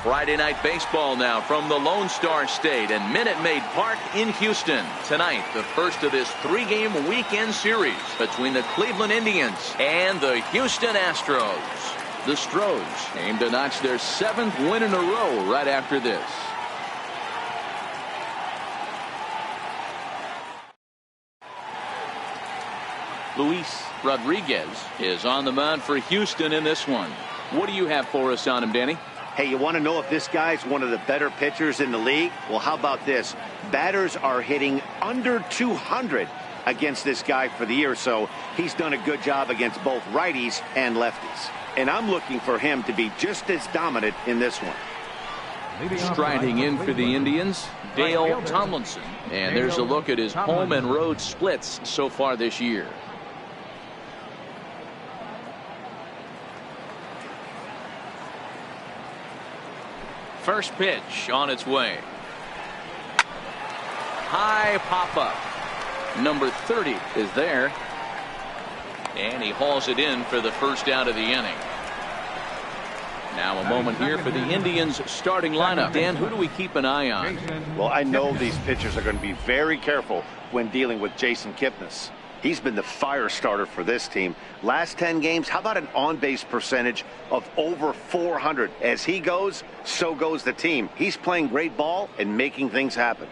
Friday Night Baseball now from the Lone Star State and Minute Maid Park in Houston. Tonight, the first of this 3-game weekend series between the Cleveland Indians and the Houston Astros. The Stros aim to notch their 7th win in a row right after this. Luis Rodriguez is on the mound for Houston in this one. What do you have for us on him, Danny? Hey, you want to know if this guy's one of the better pitchers in the league? Well, how about this? Batters are hitting under 200 against this guy for the year, so he's done a good job against both righties and lefties. And I'm looking for him to be just as dominant in this one. Striding in for the Indians, Dale Tomlinson. And there's a look at his home and road splits so far this year. First pitch on its way. High pop up. Number 30 is there. And he hauls it in for the first out of the inning. Now a moment here for the Indians starting lineup. Dan, who do we keep an eye on? Well, I know these pitchers are going to be very careful when dealing with Jason Kipnis. He's been the fire starter for this team. Last 10 games, how about an on-base percentage of over 400? As he goes, so goes the team. He's playing great ball and making things happen.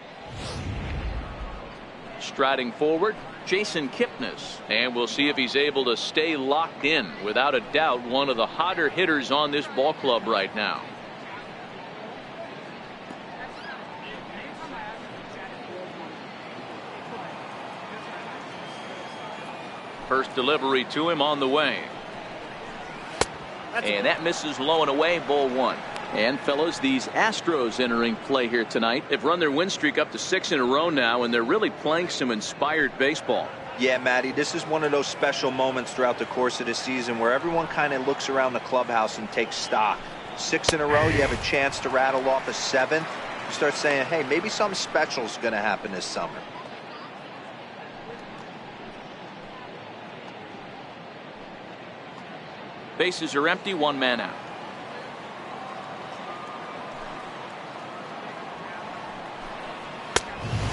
Striding forward, Jason Kipnis. And we'll see if he's able to stay locked in. Without a doubt, one of the hotter hitters on this ball club right now. First delivery to him on the way. And that misses low and away, ball 1. And fellas, these Astros entering play here tonight. They've run their win streak up to 6 in a row now, and they're really playing some inspired baseball. Yeah, Matty, this is one of those special moments throughout the course of the season where everyone kind of looks around the clubhouse and takes stock. 6 in a row, you have a chance to rattle off a 7th. You start saying, hey, maybe something special is going to happen this summer. Bases are empty, 1 man out.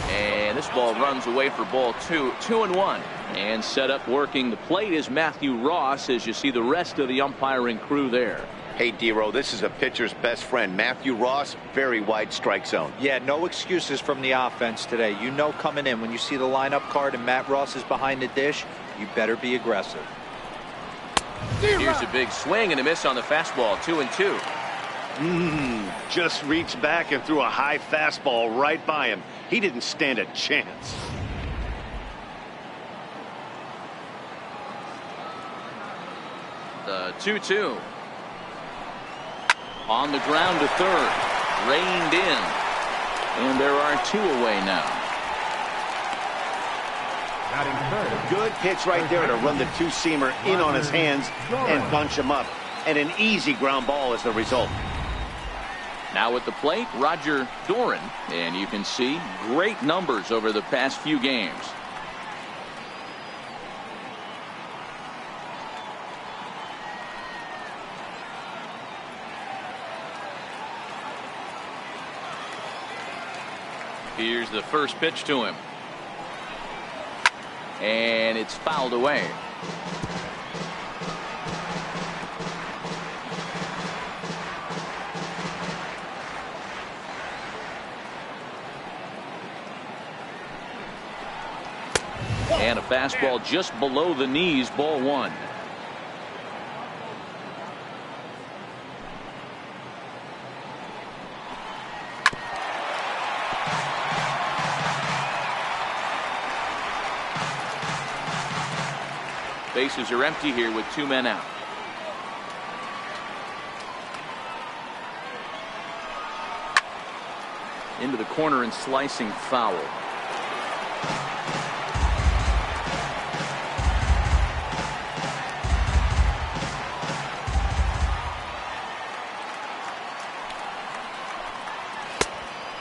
And this ball runs away for ball 2. 2-1. And set up working the plate is Matthew Ross, as you see the rest of the umpiring crew there. Hey, D-Row, this is a pitcher's best friend. Matthew Ross, very wide strike zone. Yeah, no excuses from the offense today. You know coming in when you see the lineup card and Matt Ross is behind the dish, you better be aggressive. Here's a big swing and a miss on the fastball. 2-2. Just reached back and threw a high fastball right by him. He didn't stand a chance. The 2-2. On the ground to third. Reined in. And there are 2 away now. Good pitch right there to run the 2-seamer in on his hands and bunch him up. And an easy ground ball is the result. Now at the plate, Roger Doran. And you can see great numbers over the past few games. Here's the first pitch to him. And it's fouled away. And a fastball just below the knees, ball 1. Bases are empty here with 2 men out. Into the corner and slicing foul.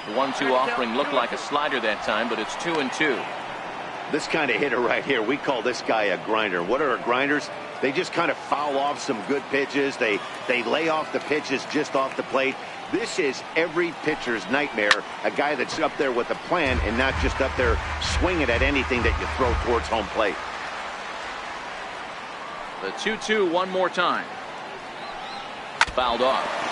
The 1-2 offering looked like a slider that time, but it's 2-2. This kind of hitter right here, we call this guy a grinder. What are grinders? They just kind of foul off some good pitches. They lay off the pitches just off the plate. This is every pitcher's nightmare, a guy that's up there with a plan and not just up there swinging at anything that you throw towards home plate. The 2-2 one more time. Fouled off.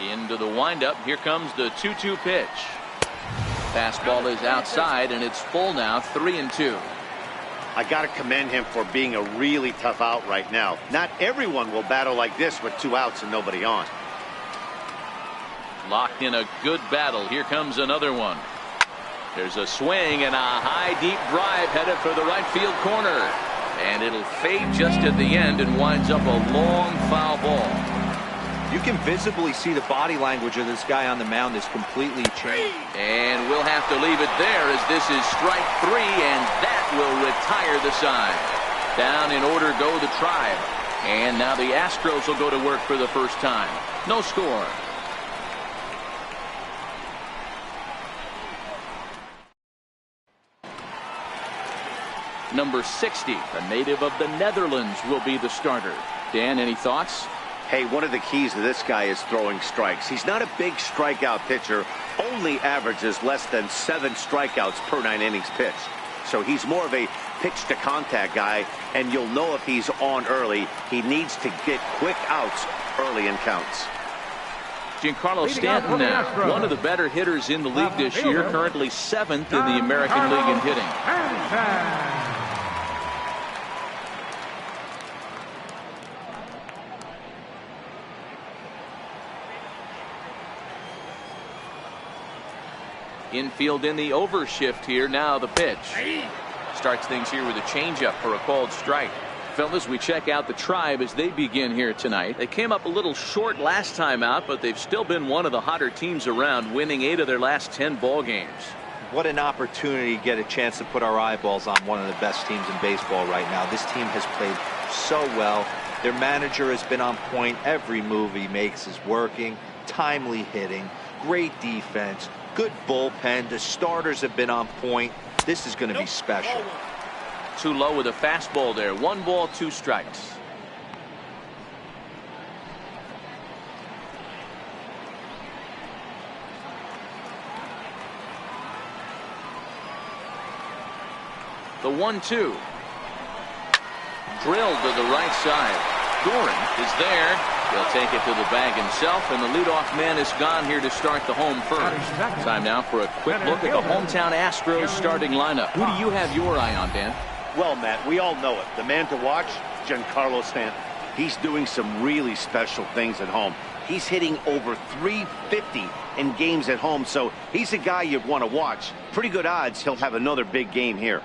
Into the windup. Here comes the 2-2 pitch. Fastball is outside, and it's full now, 3-2. I got to commend him for being a really tough out right now. Not everyone will battle like this with 2 outs and nobody on. Locked in a good battle. Here comes another one. There's a swing and a high deep drive headed for the right field corner. And it'll fade just at the end and winds up a long foul ball. You can visibly see the body language of this guy on the mound is completely changed. And we'll have to leave it there as this is strike 3, and that will retire the side. Down in order go the Tribe. And now the Astros will go to work for the first time. No score. Number 60, a native of the Netherlands, will be the starter. Dan, any thoughts? Hey, one of the keys to this guy is throwing strikes. He's not a big strikeout pitcher, only averages less than 7 strikeouts per 9 innings pitched. So he's more of a pitch to contact guy, and you'll know if he's on early. He needs to get quick outs early in counts. Giancarlo Stanton now, one of the better hitters in the league this year, currently 7th in the American League in hitting. Infield in the overshift here. Now the pitch. Starts things here with a changeup for a called strike. Fellas, we check out the Tribe as they begin here tonight. They came up a little short last time out, but they've still been one of the hotter teams around, winning 8 of their last 10 ball games. What an opportunity to get a chance to put our eyeballs on one of the best teams in baseball right now. This team has played so well. Their manager has been on point. Every move he makes is working. Timely hitting. Great defense. Good bullpen. The starters have been on point. This is going to be special. Too low with a fastball there. 1 ball, 2 strikes. The 1-2. Drilled to the right side. Doran is there. He'll take it to the bag himself, and the leadoff man is gone here to start the home first. Time now for a quick look at the hometown Astros starting lineup. Who do you have your eye on, Dan? Well, Matt, we all know it. The man to watch, Giancarlo Stanton. He's doing some really special things at home. He's hitting over 350 in games at home, so he's a guy you'd want to watch. Pretty good odds he'll have another big game here.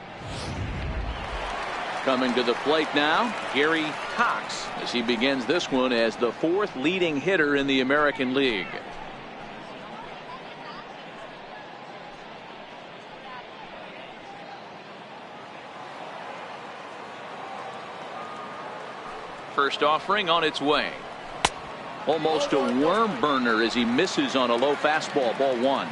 Coming to the plate now, Gary Cox, as he begins this one as the 4th leading hitter in the American League. First offering on its way. Almost a worm burner as he misses on a low fastball, ball 1.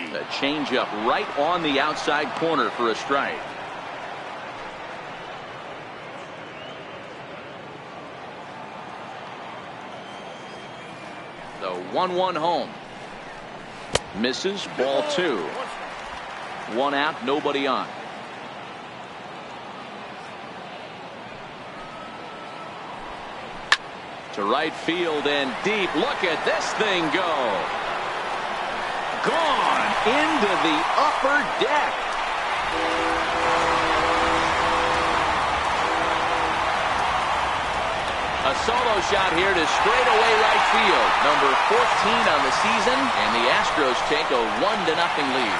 A changeup right on the outside corner for a strike. The 1-1 home. Misses, ball 2. 1 out, nobody on. To right field and deep. Look at this thing go. Gone into the upper deck. A solo shot here to straightaway right field. Number 14 on the season, and the Astros take a 1-0 lead.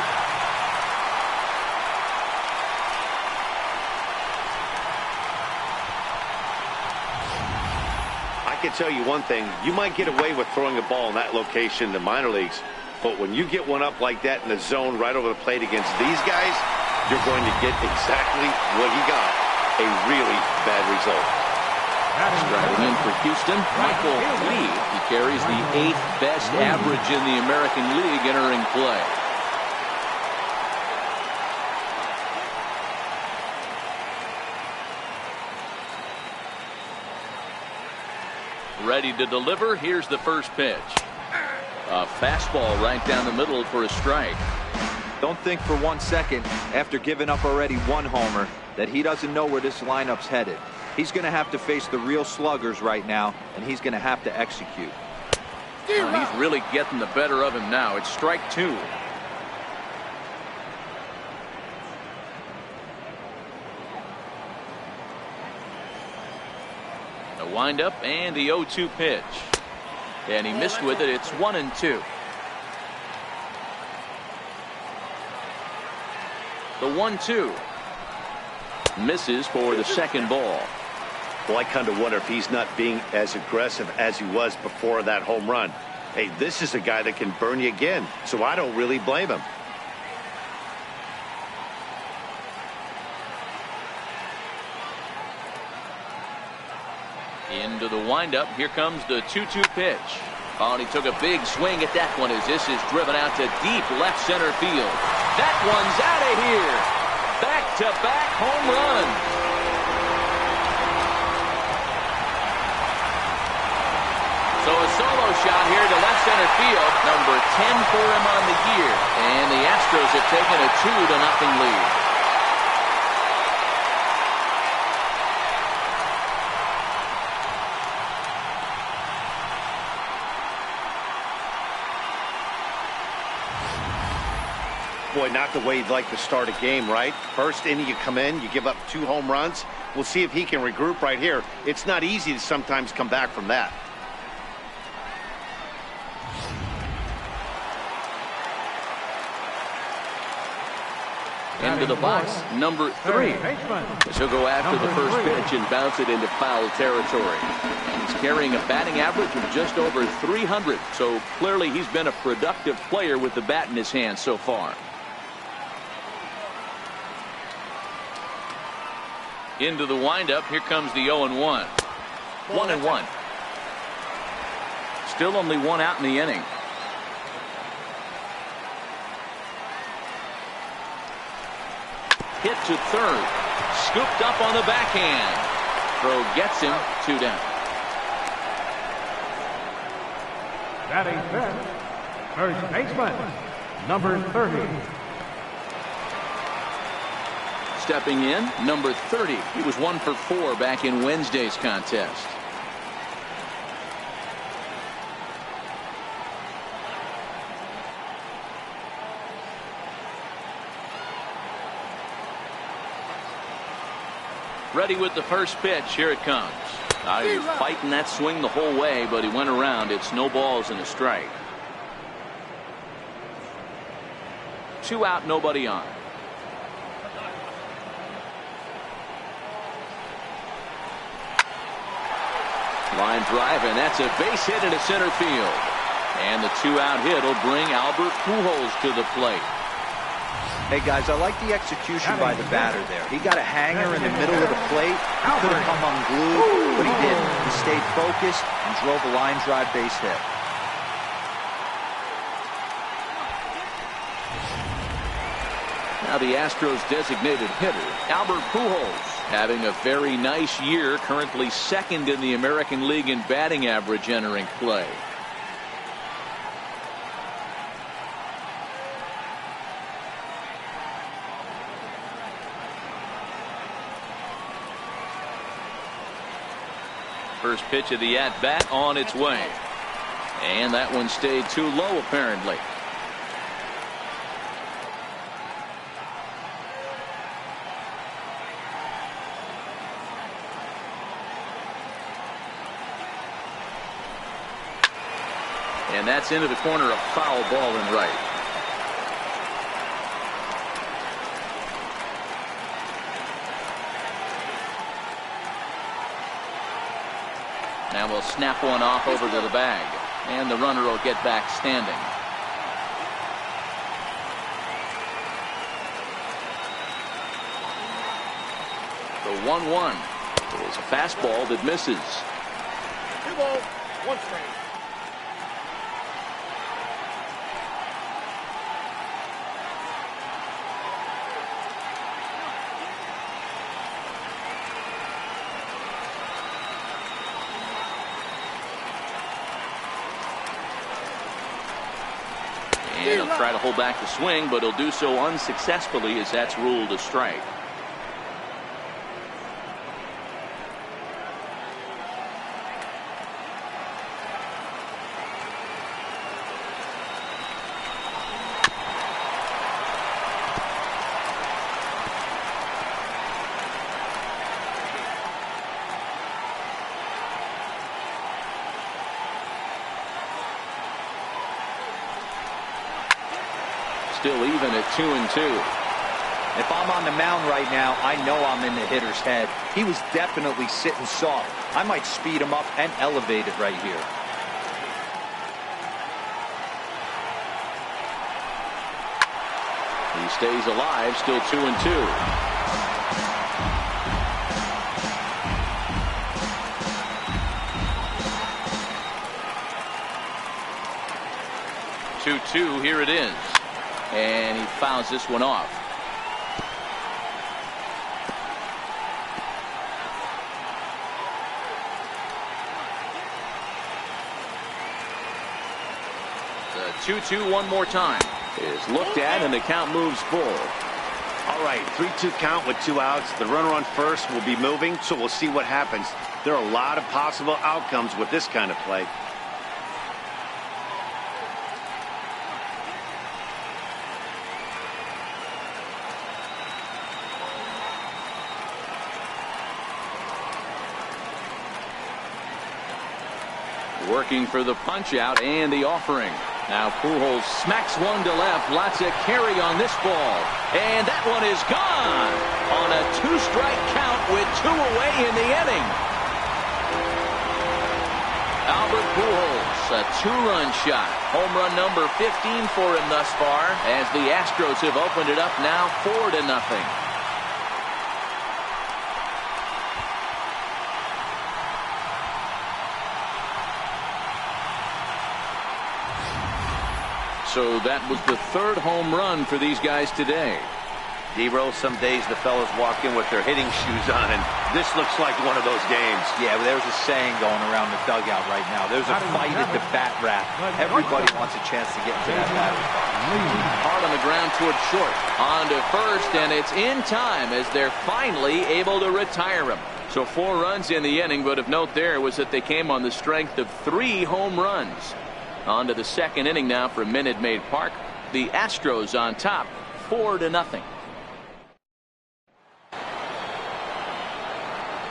I can tell you one thing. You might get away with throwing a ball in that location in the minor leagues. But when you get one up like that in the zone right over the plate against these guys, you're going to get exactly what he got, a really bad result. Driving in for Houston, Michael Lee. He carries the 8th best average in the American League entering play. Ready to deliver. Here's the first pitch. A fastball right down the middle for a strike. Don't think for 1 second, after giving up already 1 homer, that he doesn't know where this lineup's headed. He's going to have to face the real sluggers right now, and he's going to have to execute. He's really getting the better of him now. It's strike 2. The windup and the 0-2 pitch. And he missed with it. It's 1-2. The 1-2 misses for the second ball. Well, I kind of wonder if he's not being as aggressive as he was before that home run. Hey, this is a guy that can burn you again, so I don't really blame him. Into the windup. Here comes the 2-2 pitch. Oh, and he took a big swing at that one as this is driven out to deep left center field. That one's out of here. Back-to-back home run. So a solo shot here to left center field. Number 10 for him on the year. And the Astros have taken a 2-0 lead. Boy, not the way you'd like to start a game, right? First inning, you come in, you give up 2 home runs. We'll see if he can regroup right here. It's not easy to sometimes come back from that. Into the box, number 3. He'll go after the first pitch and bounce it into foul territory. He's carrying a batting average of just over 300, so clearly he's been a productive player with the bat in his hand so far. Into the windup. Here comes the 0-1. 1-1. Still only 1 out in the inning. Hit to third. Scooped up on the backhand. Throw gets him. 2 down. Batting fifth, first baseman, number 30. Stepping in, number 30. He was 1 for 4 back in Wednesday's contest. Ready with the first pitch. Here it comes. He was fighting that swing the whole way, but he went around. It's no balls and a strike. 2 out, nobody on. Line drive, and that's a base hit into center field. And the 2-out hit will bring Albert Pujols to the plate. Hey, guys, I like the execution by the batter there. He got a hanger in the middle of the plate. He could have come unglued, but he didn't. He stayed focused and drove a line drive base hit. Now the Astros designated hitter, Albert Pujols, having a very nice year, currently 2nd in the American League in batting average entering play. First pitch of the at-bat on its way. And that one stayed too low, apparently. And that's into the corner, a foul ball and right. Now we'll snap one off over to the bag. And the runner will get back standing. The 1-1 is a fastball that misses. 2 balls, 1 strike. And he'll try to hold back the swing, but he'll do so unsuccessfully as that's ruled a strike. Still even at 2-2. If I'm on the mound right now, I know I'm in the hitter's head. He was definitely sitting soft. I might speed him up and elevate it right here. He stays alive, still 2-2. 2-2, here it is. And he fouls this one off. The 2-2 one more time is looked at, and the count moves full. All right, 3-2 count with 2 outs. The runner on first will be moving, so we'll see what happens. There are a lot of possible outcomes with this kind of play. Working for the punch out and the offering. Now Pujols smacks one to left. Lots of carry on this ball. And that one is gone on a 2-strike count with 2 away in the inning. Albert Pujols, a 2-run shot. Home run number 15 for him thus far, as the Astros have opened it up now 4-0. So that was the 3rd home run for these guys today. D-Roll, some days the fellas walk in with their hitting shoes on, and this looks like one of those games. Yeah, well, there's a saying going around the dugout right now. There's a fight at the bat rack. Everybody wants a chance to get into that batter's box. Hard on the ground toward short. On to first, and it's in time as they're finally able to retire him. So 4 runs in the inning, but of note there was that they came on the strength of 3 home runs. On to the 2nd inning now for Minute Maid Park. The Astros on top, 4-0.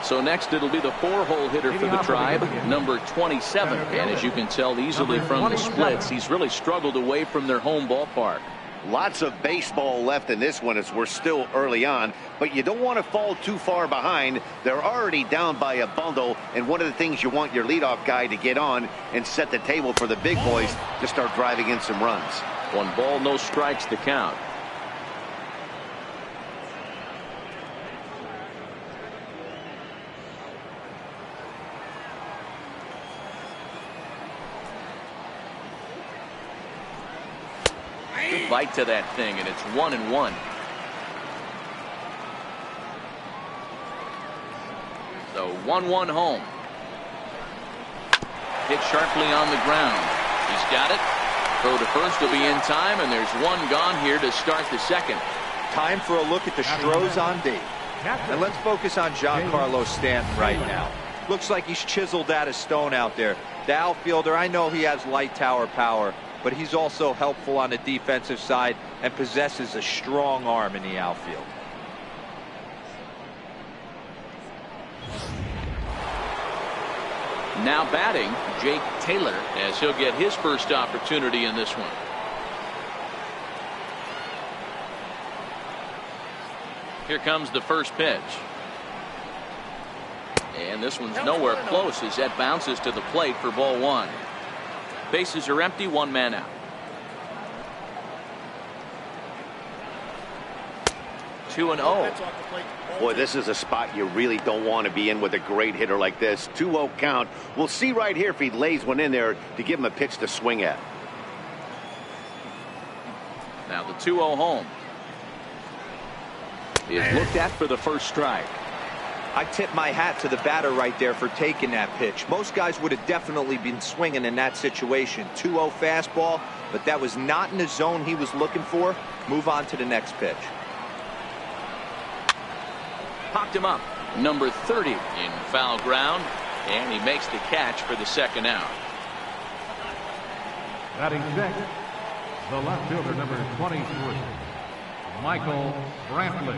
So next it'll be the 4-hole hitter for the Tribe, number 27. And as you can tell easily from the splits, he's really struggled away from their home ballpark. Lots of baseball left in this one as we're still early on, but you don't want to fall too far behind. They're already down by a bundle, and one of the things you want your leadoff guy to get on and set the table for the big boys to start driving in some runs. 1 ball, no strikes to count. Good bite to that thing, and it's 1-1. So 1-1 home. Hit sharply on the ground. He's got it. Throw to first will be in time, and there's 1 gone here to start the 2nd. Time for a look at the Astros on D. And let's focus on Giancarlo Stanton right now. Looks like he's chiseled out of stone out there. The outfielder, I know he has light tower power, but he's also helpful on the defensive side and possesses a strong arm in the outfield. Now batting, Jake Taylor, as he'll get his first opportunity in this one. Here comes the first pitch. And this one's nowhere close as that bounces to the plate for ball 1. Bases are empty, 1 man out. 2-0. Boy, this is a spot you really don't want to be in with a great hitter like this. 2-0 count. We'll see right here if he lays one in there to give him a pitch to swing at. Now the 2-0 home is looked at for the first strike. I tip my hat to the batter right there for taking that pitch. Most guys would have definitely been swinging in that situation. 2-0 fastball, but that was not in the zone he was looking for. Move on to the next pitch. Popped him up. Number 30 in foul ground, and he makes the catch for the second out. Batting sixth, the left fielder, number 23, Michael Brantley.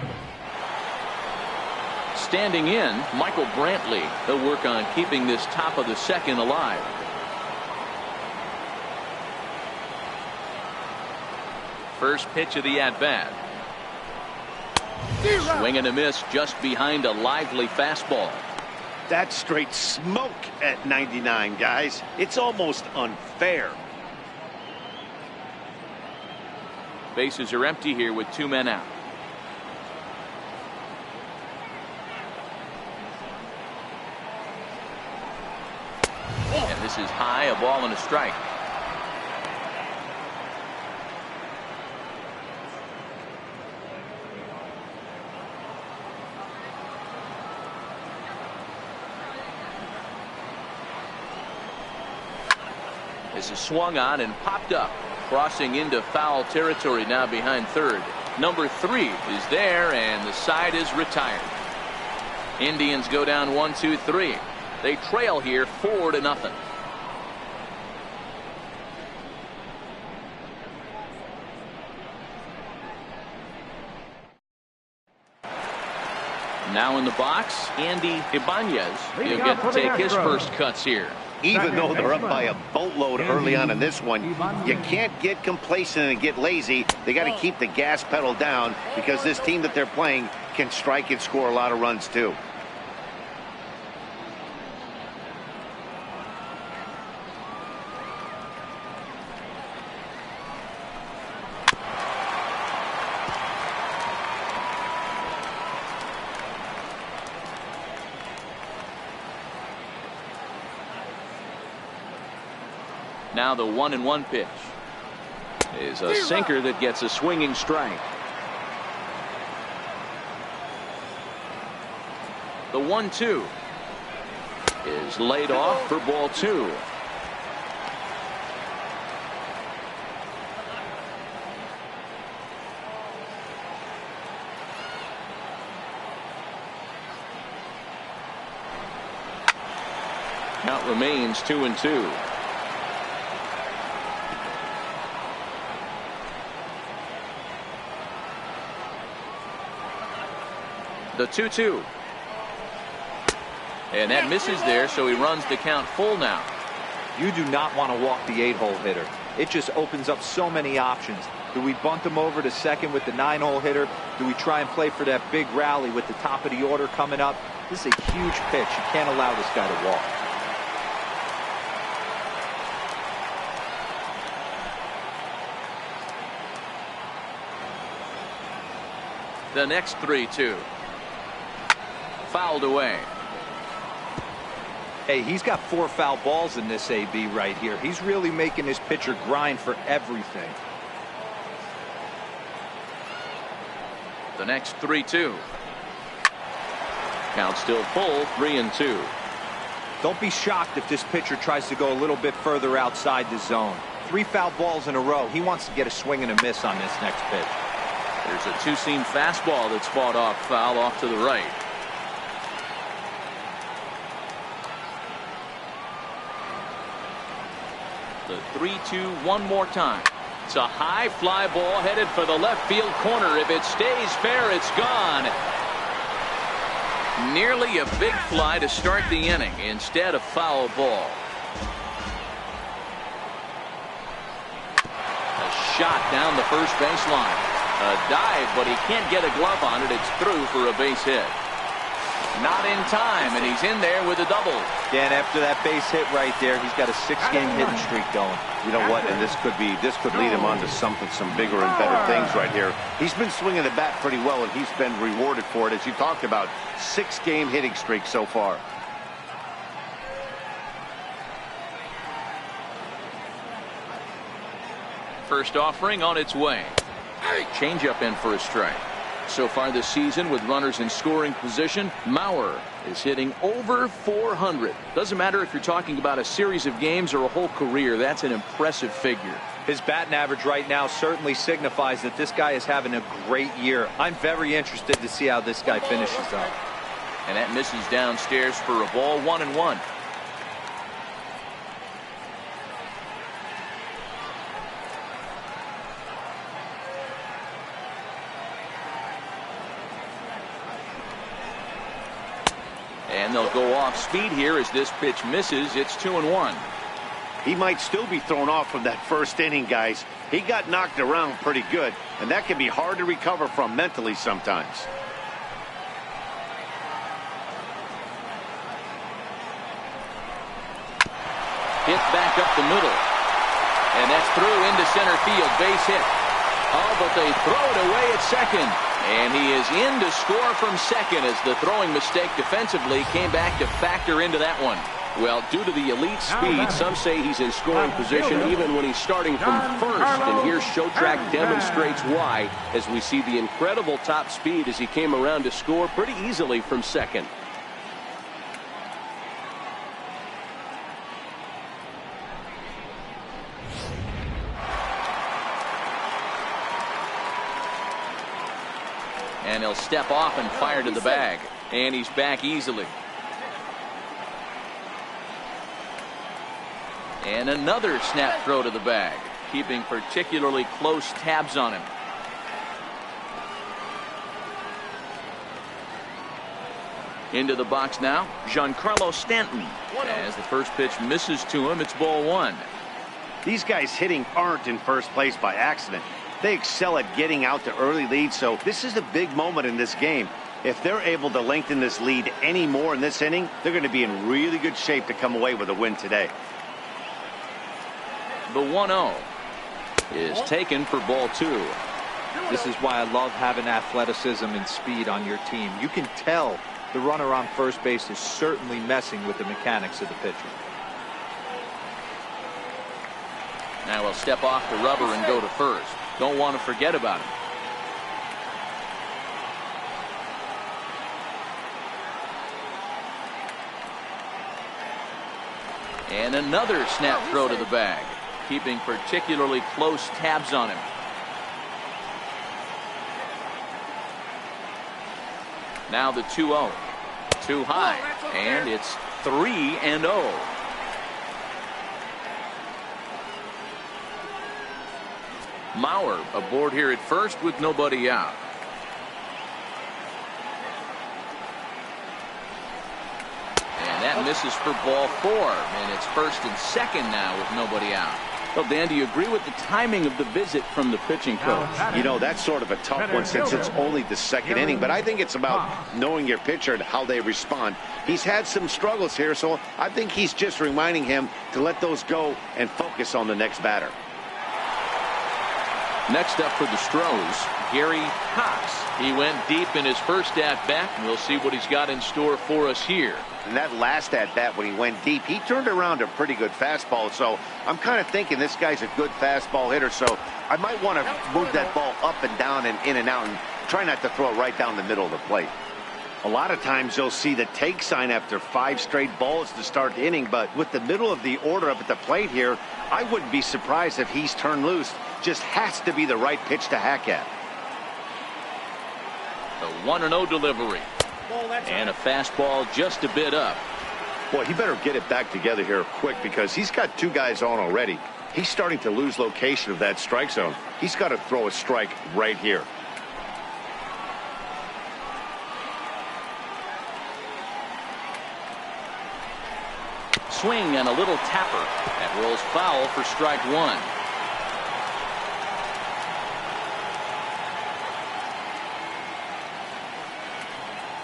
Standing in, Michael Brantley. He'll work on keeping this top of the second alive. First pitch of the at-bat. Swing and a miss just behind a lively fastball. That's straight smoke at 99, guys. It's almost unfair. Bases are empty here with 2 men out. And this is high, a ball and a strike. This is swung on and popped up, crossing into foul territory now behind third. Number 3 is there, and the side is retired. Indians go down 1-2-3. They trail here 4-0. Now in the box, Andy Ibanez. He'll get to take his first cuts here. Even though they're up by a boatload early on in this one, you can't get complacent and get lazy. They got to keep the gas pedal down because this team that they're playing can strike and score a lot of runs too. Now the 1-1 pitch is a sinker that gets a swinging strike. The 1-2 is laid off for ball 2. Count remains 2-2. The 2-2. And that misses there, so he runs the count full now. You do not want to walk the 8-hole hitter. It just opens up so many options. Do we bunt him over to second with the 9-hole hitter? Do we try and play for that big rally with the top of the order coming up? This is a huge pitch. You can't allow this guy to walk. The next 3-2. Fouled away. Hey, he's got 4 foul balls in this AB right here. He's really making his pitcher grind for everything. The next 3-2. Count still full, 3-2. Don't be shocked if this pitcher tries to go a little bit further outside the zone. 3 foul balls in a row. He wants to get a swing and a miss on this next pitch. There's a 2-seam fastball that's fought off foul off to the right. The 3-2 one more time. It's a high fly ball headed for the left field corner. If it stays fair, it's gone. Nearly a big fly to start the inning instead of foul ball. A shot down the first baseline. A dive, but he can't get a glove on it. It's through for a base hit. Not in time, and he's in there with a double. Dan, after that base hit right there, he's got a 6-game hitting streak going. You know what? And this could lead him on to some bigger and better things right here. He's been swinging the bat pretty well, and he's been rewarded for it, as you talked about. 6-game hitting streak so far. First offering on its way. Changeup in for a strike. So far this season, with runners in scoring position, Mauer is hitting over 400. Doesn't matter if you're talking about a series of games or a whole career. That's an impressive figure. His batting average right now certainly signifies that this guy is having a great year. I'm very interested to see how this guy finishes up. And that misses downstairs for a ball, 1-1. And they'll go off speed here as this pitch misses. It's 2-1. He might still be thrown off from that first inning, guys. He got knocked around pretty good, and that can be hard to recover from mentally sometimes. Hit back up the middle. And that's through into center field. Base hit. Oh, but they throw it away at second. And he is in to score from second as the throwing mistake defensively came back to factor into that one. Well, due to the elite speed, some say he's in scoring position even when he's starting from first. And here Showtrack demonstrates why, as we see the incredible top speed as he came around to score pretty easily from second. And he'll step off and fire to the bag. And he's back easily. And another snap throw to the bag, keeping particularly close tabs on him. Into the box now, Giancarlo Stanton. As the first pitch misses to him, it's ball 1. These guys hitting aren't in first place by accident. They excel at getting out to early leads, so this is a big moment in this game. If they're able to lengthen this lead any more in this inning, they're going to be in really good shape to come away with a win today. The 1-0 is taken for ball 2. This is why I love having athleticism and speed on your team. You can tell the runner on first base is certainly messing with the mechanics of the pitcher. Now he'll step off the rubber and go to first. Don't want to forget about him. And another snap throw to the bag, keeping particularly close tabs on him. Now the 2-0. Too high, and it's 3-0. Mauer aboard here at first with nobody out. And that misses for ball 4, and it's first and second now with nobody out. Well, Dan, do you agree with the timing of the visit from the pitching coach? You know, that's sort of a tough one since it's only the second inning, but I think it's about knowing your pitcher and how they respond. He's had some struggles here, so I think he's just reminding him to let those go and focus on the next batter. Next up for the Astros, Gary Cox. He went deep in his first at-bat, and we'll see what he's got in store for us here. And that last at-bat when he went deep, he turned around a pretty good fastball. So I'm kind of thinking this guy's a good fastball hitter. So I might want to move that ball up and down and in and out and try not to throw it right down the middle of the plate. A lot of times you'll see the take sign after 5 straight balls to start the inning. But with the middle of the order up at the plate here, I wouldn't be surprised if he's turned loose. Just has to be the right pitch to hack at. The 1-0 delivery. And a fastball just a bit up. Boy, he better get it back together here quick because he's got 2 guys on already. He's starting to lose location of that strike zone. He's got to throw a strike right here. Swing and a little tapper. That rolls foul for strike 1.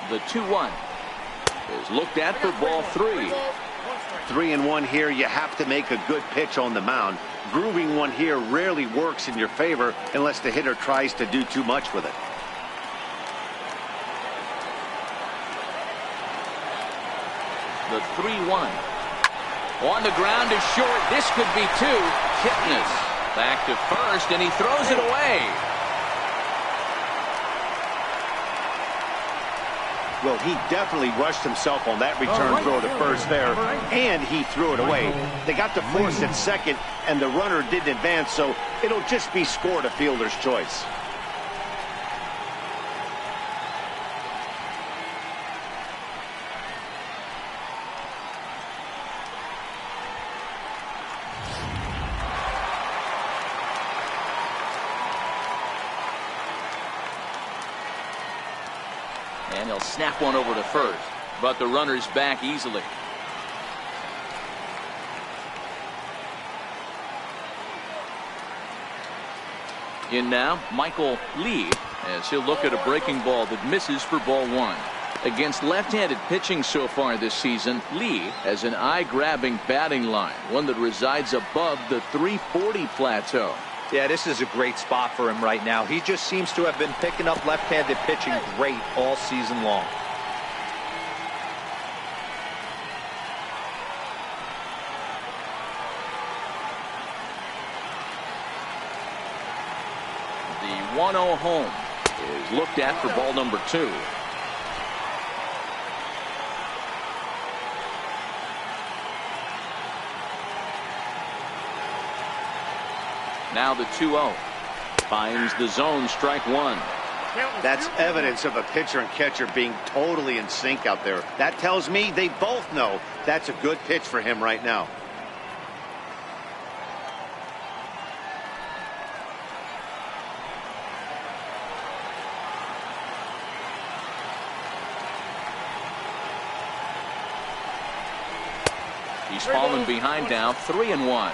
The 2-1. is looked at for ball 3. 3-1 here. You have to make a good pitch on the mound. Grooving one here rarely works in your favor unless the hitter tries to do too much with it. The 3-1. On the ground is short. This could be 2. Kipnis back to first, and he throws it away. Well, he definitely rushed himself on that return throw to first there, and he threw it away. They got to force at second, and the runner didn't advance, so it'll just be scored a fielder's choice. And he'll snap one over to first, but the runner's back easily. In now, Michael Lee, as he'll look at a breaking ball that misses for ball 1. Against left-handed pitching so far this season, Lee has an eye-grabbing batting line, one that resides above the 340 plateau. Yeah, this is a great spot for him right now. He just seems to have been picking up left-handed pitching great all season long. The 1-0 home is looked at for ball number 2. Now the 2-0. Finds the zone, strike 1. That's evidence of a pitcher and catcher being totally in sync out there. That tells me they both know that's a good pitch for him right now. He's fallen behind now, 3-1.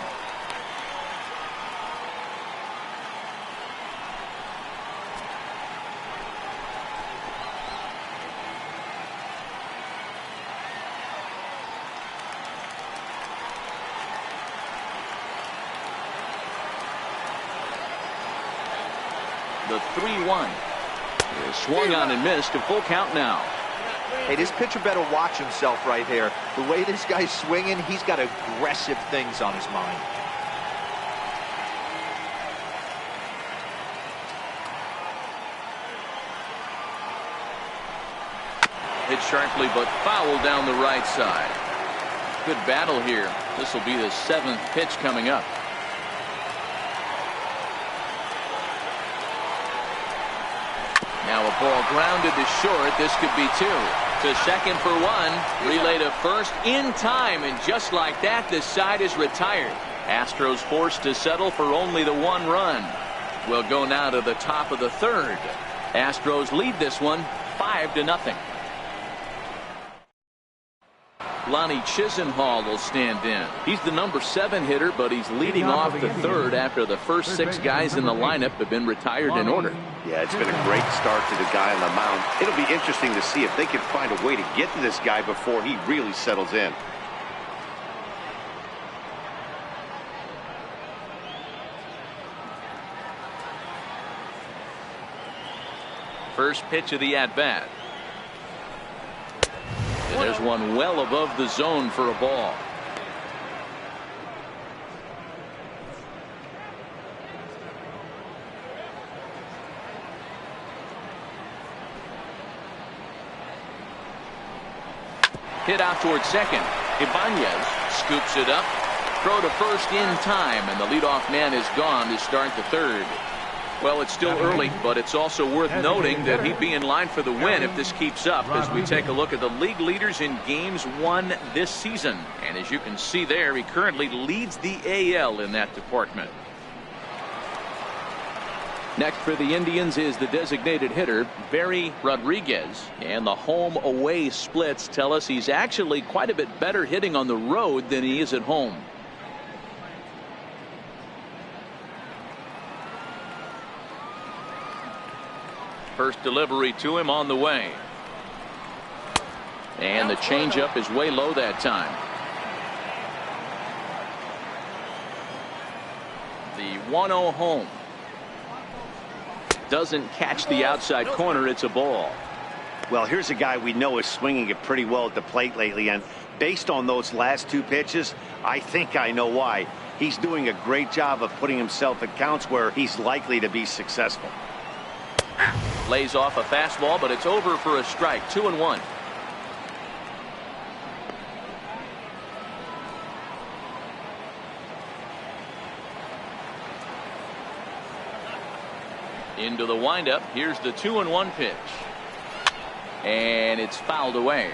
The 3-1 is swung on and missed. A full count now. Hey, this pitcher better watch himself right here. The way this guy's swinging, he's got aggressive things on his mind. Hit sharply but foul down the right side. Good battle here. This will be the 7th pitch coming up. Now a ball grounded to short. This could be 2. To second for 1. Relay to first in time, and just like that, the side is retired. Astros forced to settle for only the 1 run. We'll go now to the top of the 3rd. Astros lead this one 5-0. Lonnie Chisenhall will stand in. He's the number 7 hitter, but he's leading off the 3rd after the first 6 guys in the lineup have been retired in order. Yeah, it's been a great start to the guy on the mound. It'll be interesting to see if they can find a way to get to this guy before he really settles in. First pitch of the at-bat. And there's one well above the zone for a ball. Hit out towards second. Ibanez scoops it up. Throw to first in time, and the leadoff man is gone to start the 3rd. Well, it's still early, but it's also worth noting that he'd be in line for the win if this keeps up as we take a look at the league leaders in games won this season. And as you can see there, he currently leads the AL in that department. Next for the Indians is the designated hitter, Barry Rodriguez. And the home-away splits tell us he's actually quite a bit better hitting on the road than he is at home. First delivery to him on the way. And the changeup is way low that time. The 1-0 home. Doesn't catch the outside corner. It's a ball. Well, here's a guy we know is swinging it pretty well at the plate lately, and based on those last two pitches, I think I know why. He's doing a great job of putting himself at counts where he's likely to be successful. Lays off a fastball, but it's over for a strike. 2-1. Into the windup. Here's the 2-1 pitch. And it's fouled away.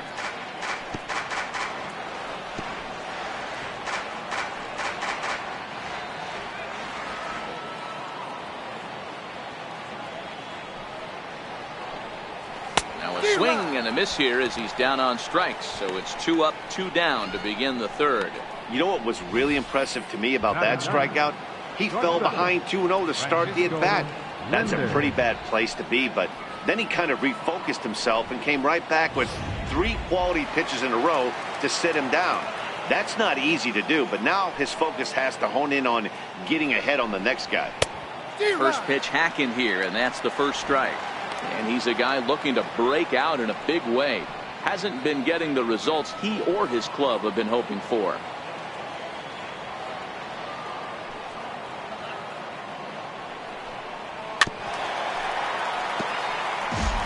Now a swing and a miss here as he's down on strikes. So it's 2 up, 2 down to begin the third. You know what was really impressive to me about that strikeout? He fell behind 2-0 to start the at-bat. That's a pretty bad place to be, but then he kind of refocused himself and came right back with 3 quality pitches in a row to sit him down. That's not easy to do, but now his focus has to hone in on getting ahead on the next guy. First pitch hacking here, and that's the first strike. And he's a guy looking to break out in a big way. Hasn't been getting the results he or his club have been hoping for.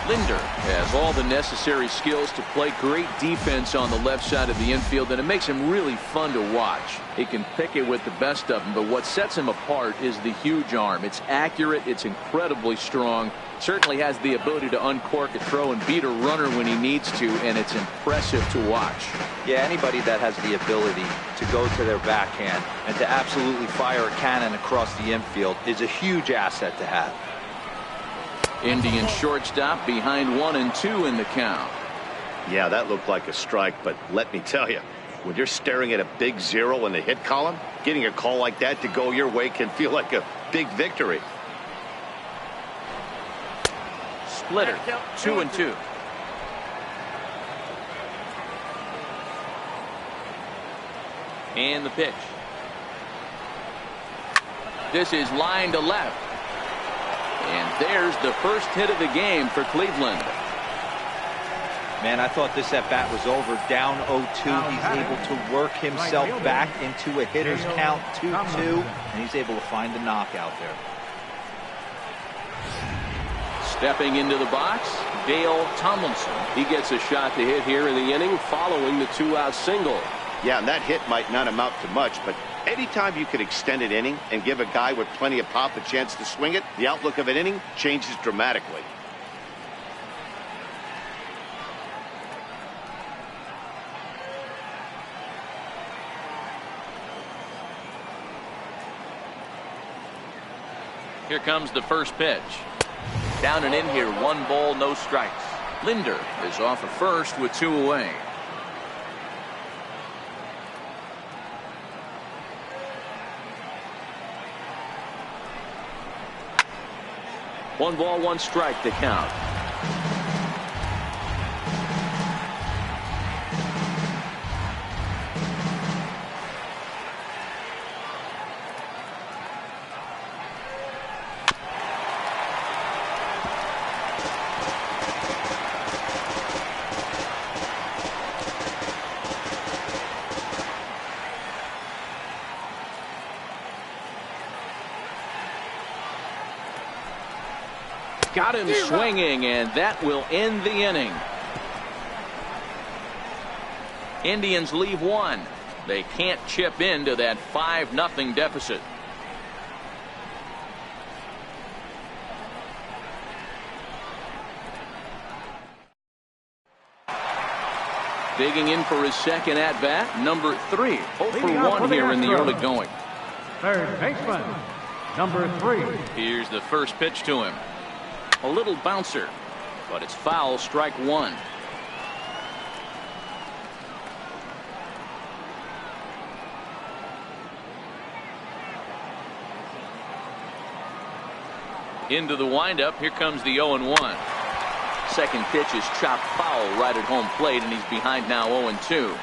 Linder has all the necessary skills to play great defense on the left side of the infield, and it makes him really fun to watch. He can pick it with the best of them, but what sets him apart is the huge arm. It's accurate, it's incredibly strong, certainly has the ability to uncork a throw and beat a runner when he needs to, and it's impressive to watch. Yeah, anybody that has the ability to go to their backhand and to absolutely fire a cannon across the infield is a huge asset to have. Indian shortstop behind 1-2 in the count. Yeah, that looked like a strike, but let me tell you, when you're staring at a big 0 in the hit column, getting a call like that to go your way can feel like a big victory. Splitter, 2-2. And the pitch. This is line to left. And there's the first hit of the game for Cleveland. Man, I thought this at-bat was over. Down 0-2. He's able to work himself back into a hitter's count, 2-2, and he's able to find the knockout there. Stepping into the box, Dale Tomlinson. He gets a shot to hit here in the inning following the 2-out single. Yeah, and that hit might not amount to much, but anytime you can extend an inning and give a guy with plenty of pop a chance to swing it, the outlook of an inning changes dramatically. Here comes the first pitch. Down and in here, 1 ball, no strikes. Linder is off of first with 2 away. One ball, 1 strike to count. Got him swinging, and that will end the inning. Indians leave 1. They can't chip into that 5-0 deficit. Digging in for his second at-bat, number 3. 0 for 1 here in the early going. Third baseman, number 3. Here's the first pitch to him. A little bouncer, but it's foul, strike 1. Into the windup, here comes the 0-1. Second pitch is chopped foul right at home plate, and he's behind now 0-2.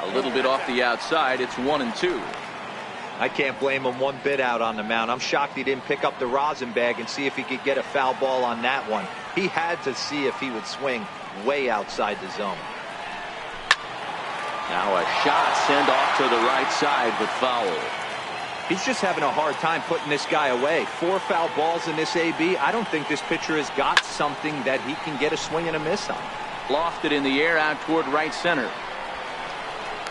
A little bit off the outside. It's 1-2. I can't blame him one bit out on the mound. I'm shocked he didn't pick up the rosin bag and see if he could get a foul ball on that one. He had to see if he would swing way outside the zone. Now a shot sent off to the right side, but foul. He's just having a hard time putting this guy away. 4 foul balls in this AB. I don't think this pitcher has got something that he can get a swing and a miss on. Lofted in the air out toward right center.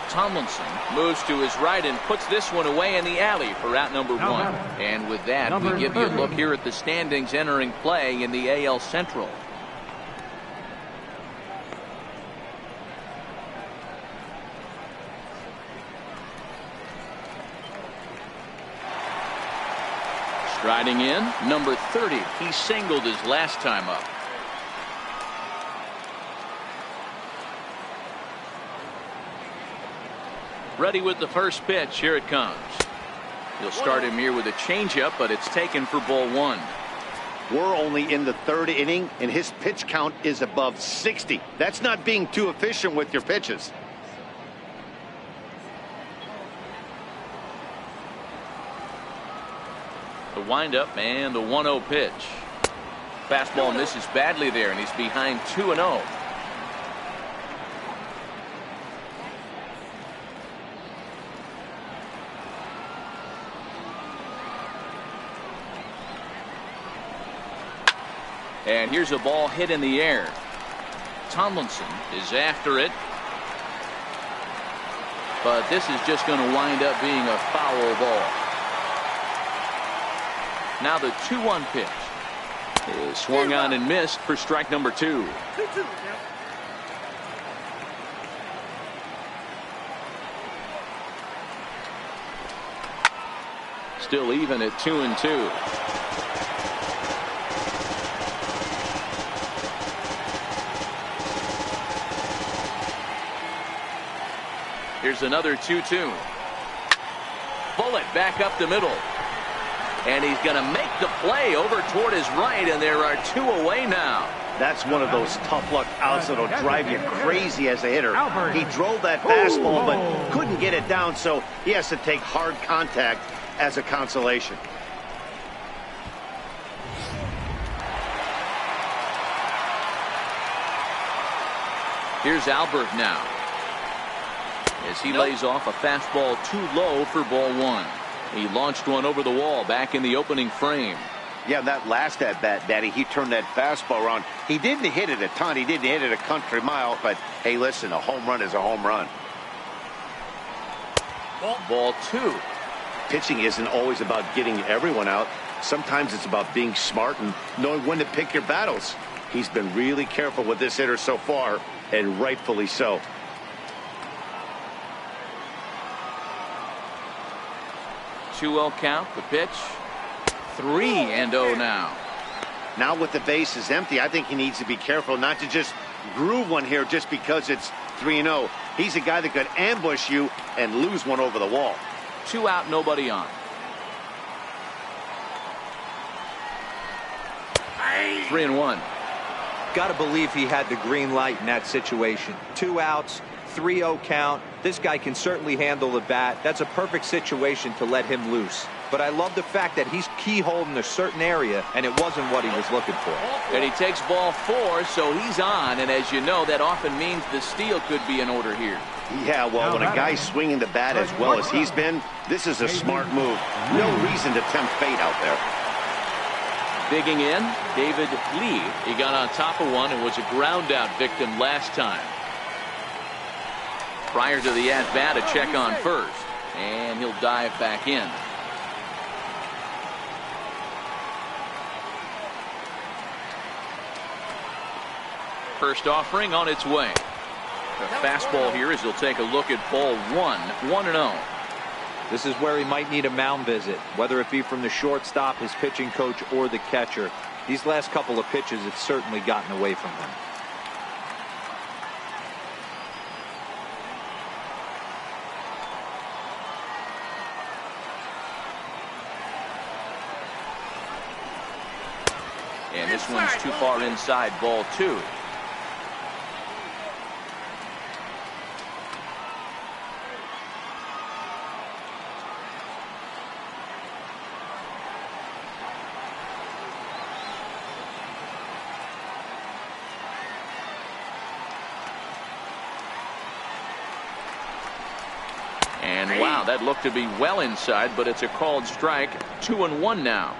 Tomlinson moves to his right and puts this one away in the alley for out number 1. And with that, we give you a look here at the standings entering play in the AL Central. Striding in, number 30. He singled his last time up. Ready with the first pitch. Here it comes. He'll start him here with a changeup, but it's taken for ball 1. We're only in the 3rd inning, and his pitch count is above 60. That's not being too efficient with your pitches. The windup and the 1-0 pitch. Fastball misses badly there, and he's behind 2-0. And here's a ball hit in the air. Tomlinson is after it. But this is just going to wind up being a foul ball. Now the 2-1 pitch is swung on and missed for strike number 2. Still even at 2-2. Here's another 2-2. Bullet back up the middle. And he's going to make the play over toward his right, and there are 2 away now. That's one of those tough luck outs that'll drive you crazy as a hitter. He drove that fastball but couldn't get it down, so he has to take hard contact as a consolation. Here's Albert now, as he lays off a fastball too low for ball 1. He launched one over the wall back in the opening frame. Yeah, that last at bat, Daddy, he turned that fastball around. He didn't hit it a ton. He didn't hit it a country mile. But, hey, listen, a home run is a home run. Ball 2. Pitching isn't always about getting everyone out. Sometimes it's about being smart and knowing when to pick your battles. He's been really careful with this hitter so far, and rightfully so. 2-0 count, the pitch. 3-0 now. Now with the bases empty, I think he needs to be careful not to just groove one here just because it's 3-0. He's a guy that could ambush you and lose one over the wall. 2 out, nobody on. 3-1. Got to believe he had the green light in that situation. 2 outs, 3-0 count. This guy can certainly handle the bat. That's a perfect situation to let him loose. But I love the fact that he's keyholed in a certain area, and it wasn't what he was looking for. And he takes ball 4, so he's on. And as you know, that often means the steal could be in order here. Yeah, well, when a guy's swinging the bat as well as he's been, this is a smart move. No reason to tempt fate out there. Digging in, David Lee. He got on top of one and was a ground out victim last time. Prior to the at-bat, a check on first. And he'll dive back in. First offering on its way. The fastball here as he'll take a look at ball 1. 1-0. This is where he might need a mound visit, whether it be from the shortstop, his pitching coach, or the catcher. These last couple of pitches have certainly gotten away from him. And this one's too far inside, ball 2. And wow, that looked to be well inside, but it's a called strike. 2-1 now.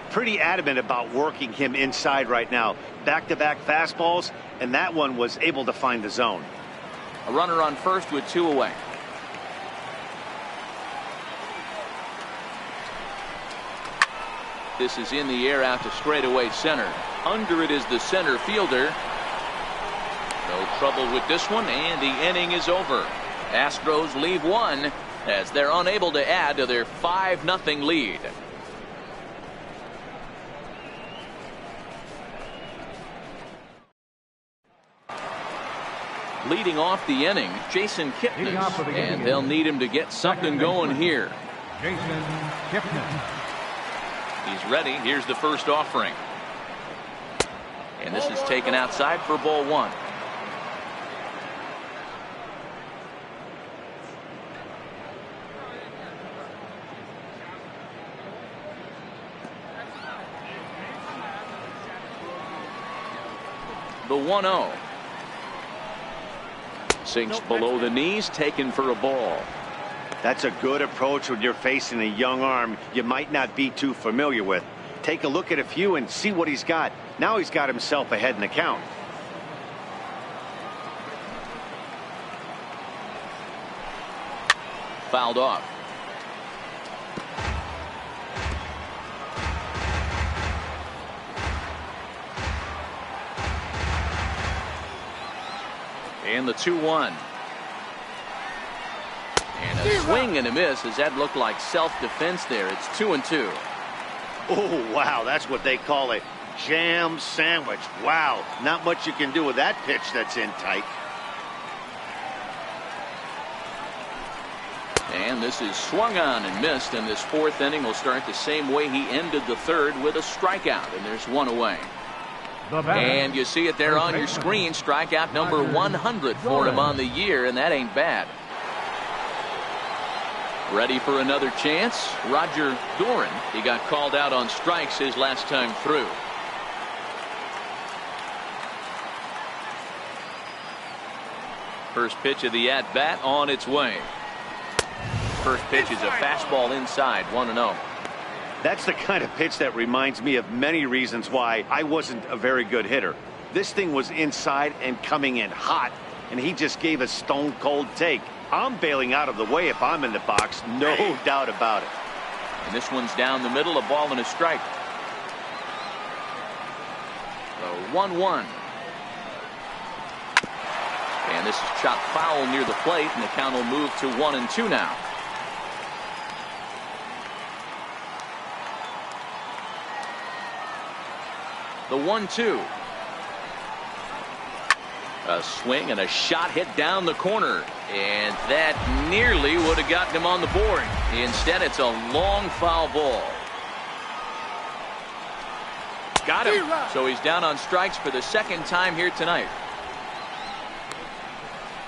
Pretty adamant about working him inside right now. Back-to-back fastballs, and that one was able to find the zone. A runner on first with 2 away. This is in the air out to straightaway center. Under it is the center fielder. No trouble with this one, and the inning is over. Astros leave 1 as they're unable to add to their 5-0 lead. Leading off the inning, Jason Kipnis, and they'll need him to get something going here. Jason Kipnis. He's ready. Here's the first offering. And this is taken outside for ball 1. The 1-0. Sinks below the knees, taken for a ball. That's a good approach when you're facing a young arm you might not be too familiar with. Take a look at a few and see what he's got. Now he's got himself ahead in the count. Fouled off. And the 2-1. And a swing and a miss as that looked like self-defense there. It's 2-2. Oh, wow. That's what they call a jam sandwich. Wow. Not much you can do with that pitch that's in tight. And this is swung on and missed, and this 4th inning will start the same way he ended the 3rd with a strikeout, and there's 1 away. And you see it there on your screen. Strikeout number 100 for him on the year, and that ain't bad. Ready for another chance? Roger Doran. He got called out on strikes his last time through. First pitch of the at-bat on its way. First pitch is a fastball inside, 1-0. That's the kind of pitch that reminds me of many reasons why I wasn't a very good hitter. This thing was inside and coming in hot, and he just gave a stone-cold take. I'm bailing out of the way if I'm in the box, no doubt about it. And this one's down the middle, a ball and a strike. The 1-1. And this is chopped foul near the plate, and the count will move to 1-2 now. The 1-2. A swing and a shot hit down the corner, and that nearly would have gotten him on the board. Instead, it's a long foul ball. Got him. So he's down on strikes for the 2nd time here tonight.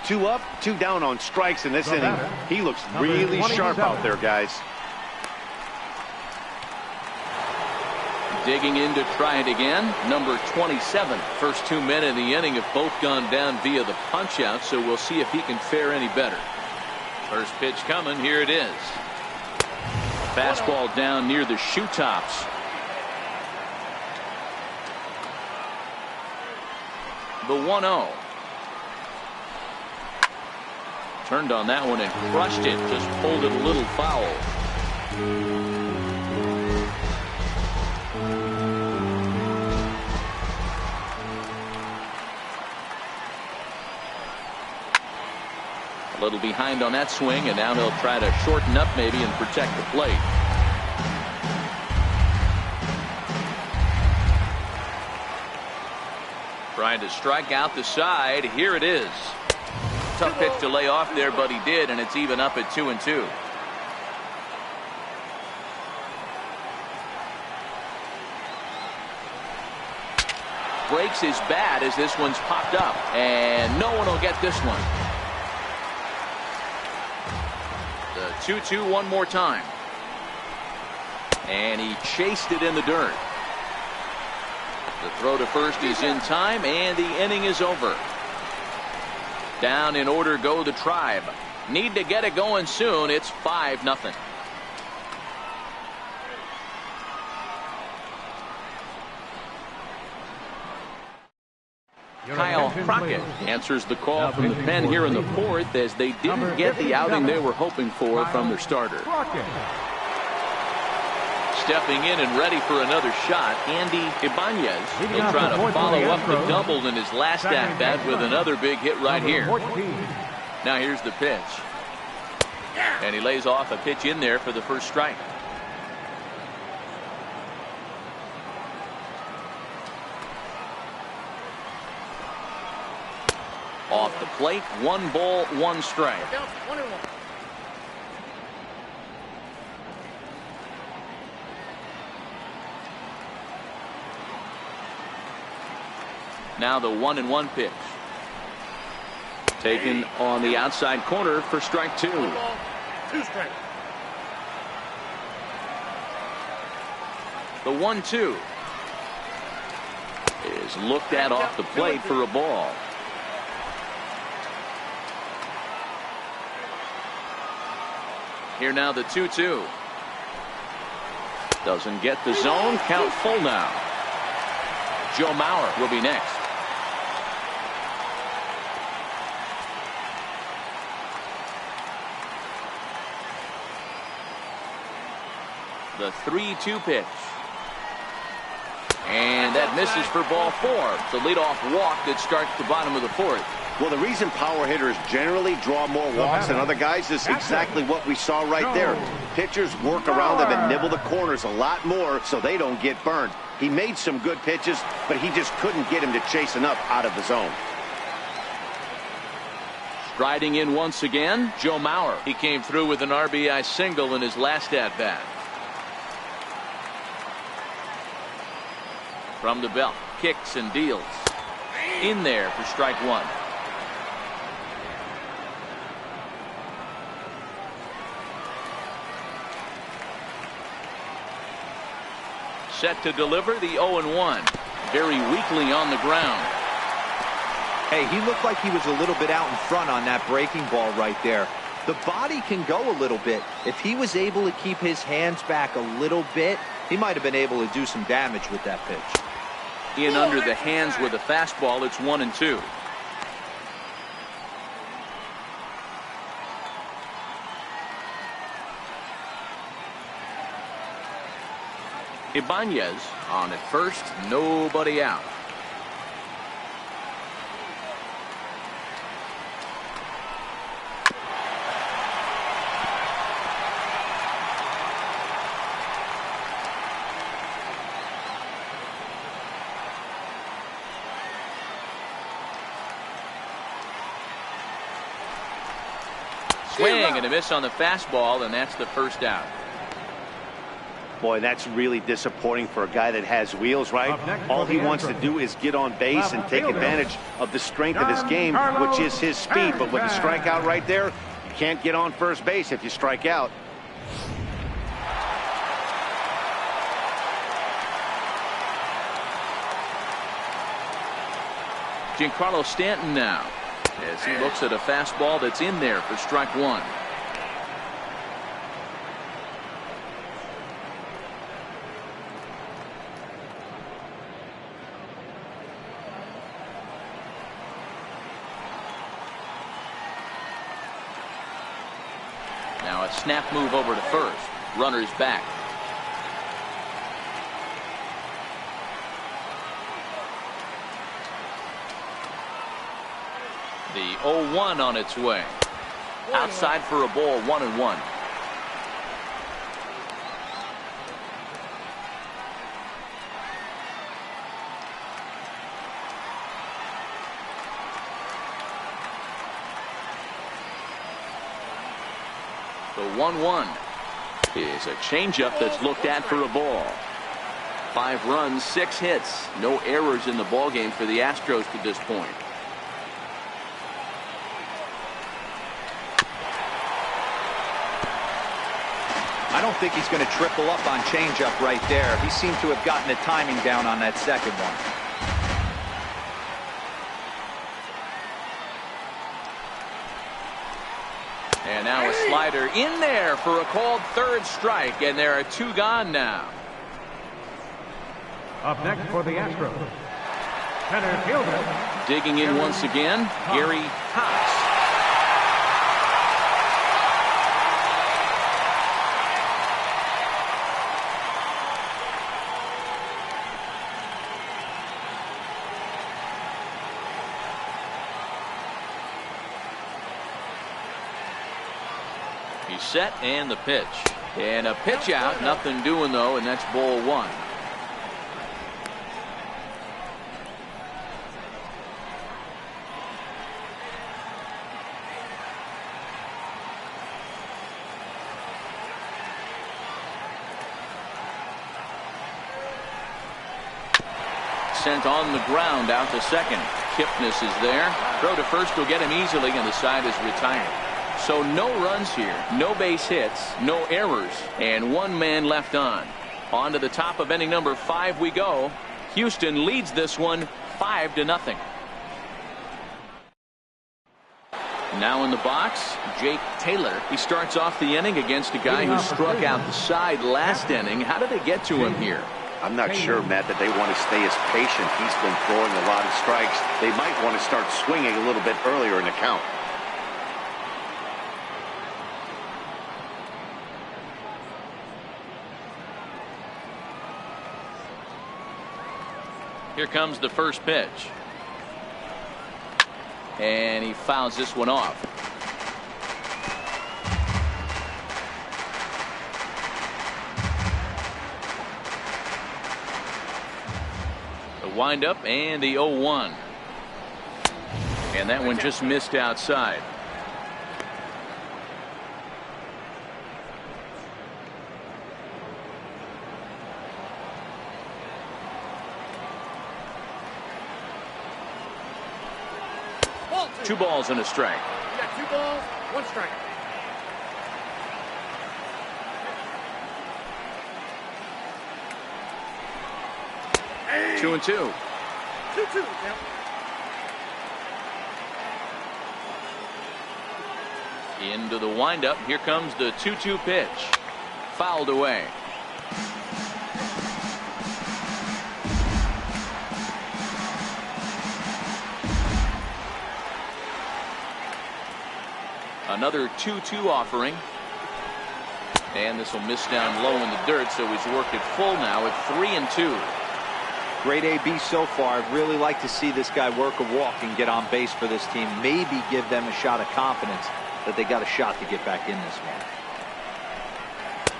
2 up, 2 down on strikes in this inning. He looks really sharp out there, guys. Digging in to try it again, number 27. First 2 men in the inning have both gone down via the punch-out, so we'll see if he can fare any better. First pitch coming, here it is. Fastball down near the shoe tops. The 1-0. Turned on that one and crushed it, just pulled it a little foul. A little behind on that swing, and now he'll try to shorten up maybe and protect the plate. Trying to strike out the side. Here it is. Tough pitch to lay off there, but he did, and it's even up at 2-2. Breaks his bat as this one's popped up, and no one will get this one. The 2-2 one more time, and he chased it in the dirt. The throw to first is in time, and the inning is over. Down in order go the Tribe. Need to get it going soon. It's 5-0. Kyle Crockett answers the call from the pen here in the fourth, as they didn't get the outing they were hoping for from their starter. Stepping in and ready for another shot, Andy Ibanez. He'll try to follow up the double in his last at-bat with another big hit right here. Now here's the pitch. And he lays off a pitch in there for the first strike. Off the plate, 1 ball, 1 strike. Now the 1-1 pitch. Taken on the outside corner for strike 2. 2 strikes. The 1-2 is looked at off the plate for a ball. Here now the 2-2. Doesn't get the zone. Count full now. Joe Mauer will be next. The 3-2 pitch. And that misses for ball 4. The leadoff walk that starts the bottom of the fourth. Well, the reason power hitters generally draw more walks than other guys is exactly what we saw right there. Pitchers work around them and nibble the corners a lot more so they don't get burned. He made some good pitches, but he just couldn't get him to chase enough out of the zone. Striding in once again, Joe Mauer. He came through with an RBI single in his last at-bat. From the belt, kicks and deals. In there for strike 1. Set to deliver the 0-1. Very weakly on the ground. Hey, he looked like he was a little bit out in front on that breaking ball right there. The body can go a little bit. If he was able to keep his hands back a little bit, he might have been able to do some damage with that pitch. In under the hands with a fastball, it's 1-2. Ibanez on at first, nobody out. Swing and a miss on the fastball, and that's the first out. Boy, that's really disappointing for a guy that has wheels, right? All he wants to do is get on base and take advantage of the strength of his game, which is his speed. But with the strikeout right there, you can't get on first base if you strike out. Giancarlo Stanton now, as he looks at a fastball that's in there for strike 1. Now a snap move over to first. Runner's back. The 0-1 on its way. Outside for a ball, 1-1. The 1-1 is a changeup that's looked at for a ball. 5 runs, 6 hits, no errors in the ballgame for the Astros to this point. I don't think he's going to triple up on changeup right there. He seemed to have gotten the timing down on that second one. And now a slider in there for a called third strike, and there are 2 gone now. Up next for the Astros, center fielder. Digging in once again, Gary Haas. He's set, and the pitch. And a pitch out, nothing doing though, and that's ball 1. Sent on the ground out to second. Kipnis is there. Throw to first will get him easily, and the side is retired. So no runs here, no base hits, no errors, and 1 man left on. On to the top of inning number 5 we go. Houston leads this one 5-0. Now in the box, Jake Taylor. He starts off the inning against a guy who struck out the side last inning. How did they get to him here? I'm not sure, Matt, that they want to stay as patient. He's been throwing a lot of strikes. They might want to start swinging a little bit earlier in the count. Here comes the first pitch. And he fouls this one off. The windup and the 0-1. And that one just missed outside. Ball 2 balls and a strike. You got 2 balls, 1 strike. Hey. 2-2. 2-2. Yep. Into the windup. Here comes the 2-2 pitch. Fouled away. Another 2-2 offering. And this will miss down low in the dirt, so he's worked it full now at 3-2. Great AB so far. I'd really like to see this guy work a walk and get on base for this team. Maybe give them a shot of confidence that they got a shot to get back in this one.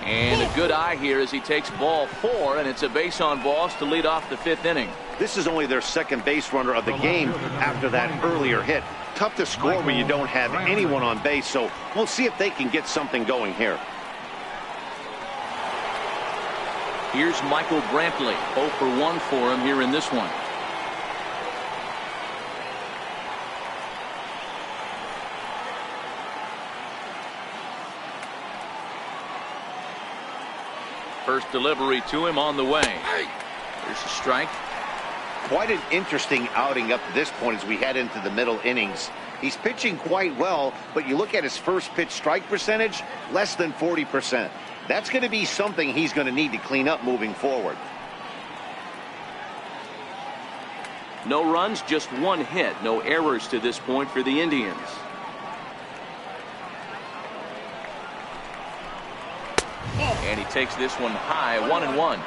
And a good eye here as he takes ball 4, and it's a base on balls to lead off the 5th inning. This is only their second base runner of the game after that earlier hit. Tough to score when you don't have anyone on base, so we'll see if they can get something going here. Here's Michael Brantley, 0 for 1 for him here in this one. First delivery to him on the way. Here's a strike. Quite an interesting outing up to this point as we head into the middle innings. He's pitching quite well, but you look at his first pitch strike percentage, less than 40%. That's going to be something he's going to need to clean up moving forward. No runs, just 1 hit. No errors to this point for the Indians. And he takes this one high, 1-1.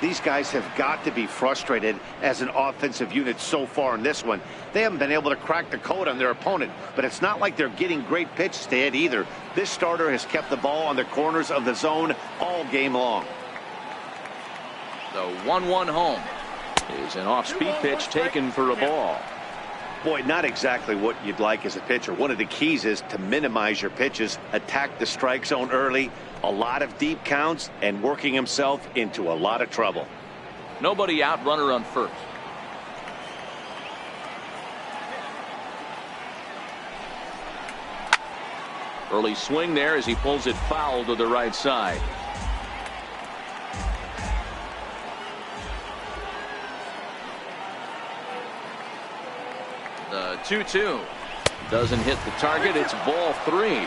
These guys have got to be frustrated as an offensive unit so far in this one. They haven't been able to crack the code on their opponent, but it's not like they're getting great pitches to hit either. This starter has kept the ball on the corners of the zone all game long. The 1-1 home is an off-speed pitch taken for a ball. Boy, not exactly what you'd like as a pitcher. One of the keys is to minimize your pitches, attack the strike zone early, a lot of deep counts, and working himself into a lot of trouble. Nobody out, runner on first. Early swing there as he pulls it foul to the right side. The 2-2 doesn't hit the target. It's ball 3.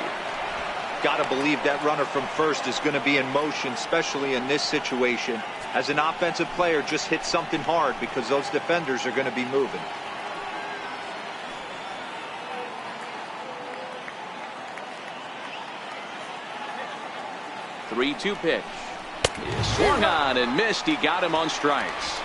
Got to believe that runner from first is going to be in motion, especially in this situation. As an offensive player, just hit something hard because those defenders are going to be moving. The 3-2 pitch is swung on and missed. He got him on strikes.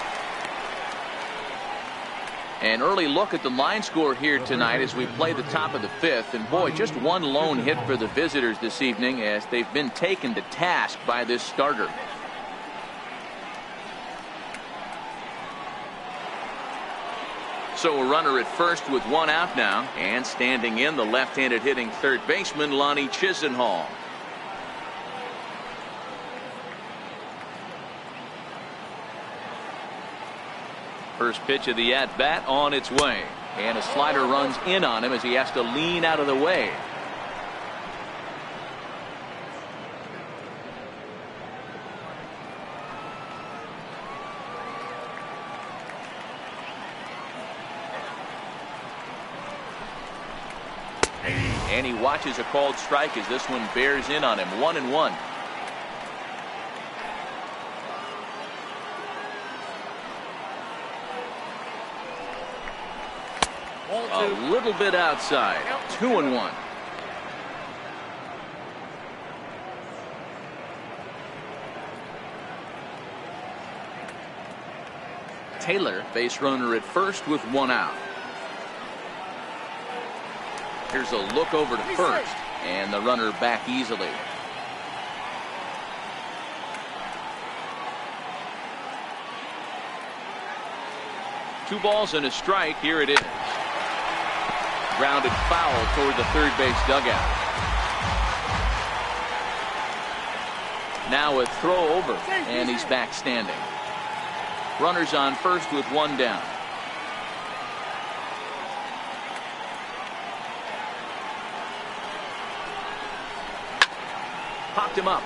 An early look at the line score here tonight as we play the top of the 5th. And boy, just one lone hit for the visitors this evening as they've been taken to task by this starter. So a runner at first with 1 out now. And standing in, the left-handed hitting third baseman Lonnie Chisenhall. First pitch of the at-bat on its way. And a slider runs in on him as he has to lean out of the way. And he watches a called strike as this one bears in on him. 1-1. A little bit outside. 2-1. Taylor, base runner at first with 1 out. Here's a look over to first, and the runner back easily. Two balls and a strike. Here it is. Grounded foul toward the third base dugout. Now a throw over, and he's back standing. Runners on first with 1 down. Popped him up.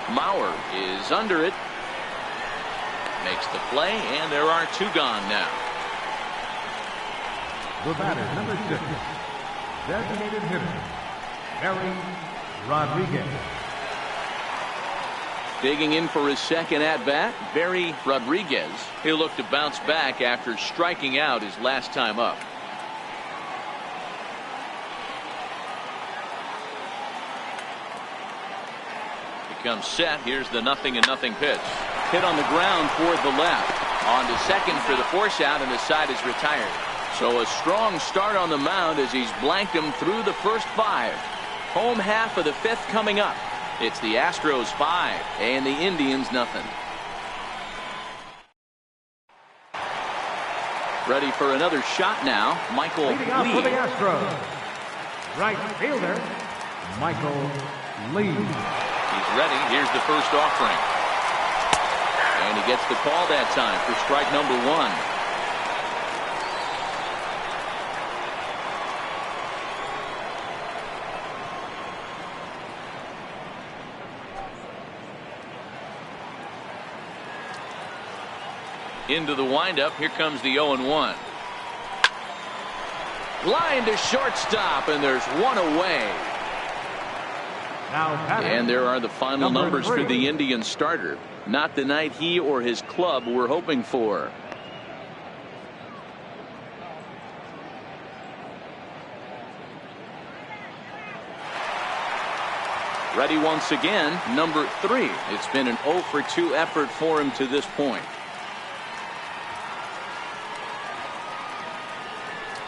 Mauer is under it. Makes the play, and there are 2 gone now. The batter, number 6, designated hitter, Barry Rodriguez. Digging in for his second at-bat, Barry Rodriguez. He'll look to bounce back after striking out his last time up. Becomes set. Here's the 0-0 pitch. Hit on the ground toward the left. On to second for the force out, and the side is retired. So a strong start on the mound as he's blanked him through the first 5. Home half of the 5th coming up. It's the Astros 5 and the Indians nothing. Ready for another shot now. Michael Leading off for the Lee. Astros, right fielder, Michael Lee. He's ready. Here's the first offering. And he gets the call that time for strike number 1. Into the windup. Here comes the 0-1. Line to shortstop, and there's 1 away. Now And there are the final Number numbers 3. for the Indian starter. Not the night he or his club were hoping for. Ready once again, number 3. It's been an 0 for 2 effort for him to this point.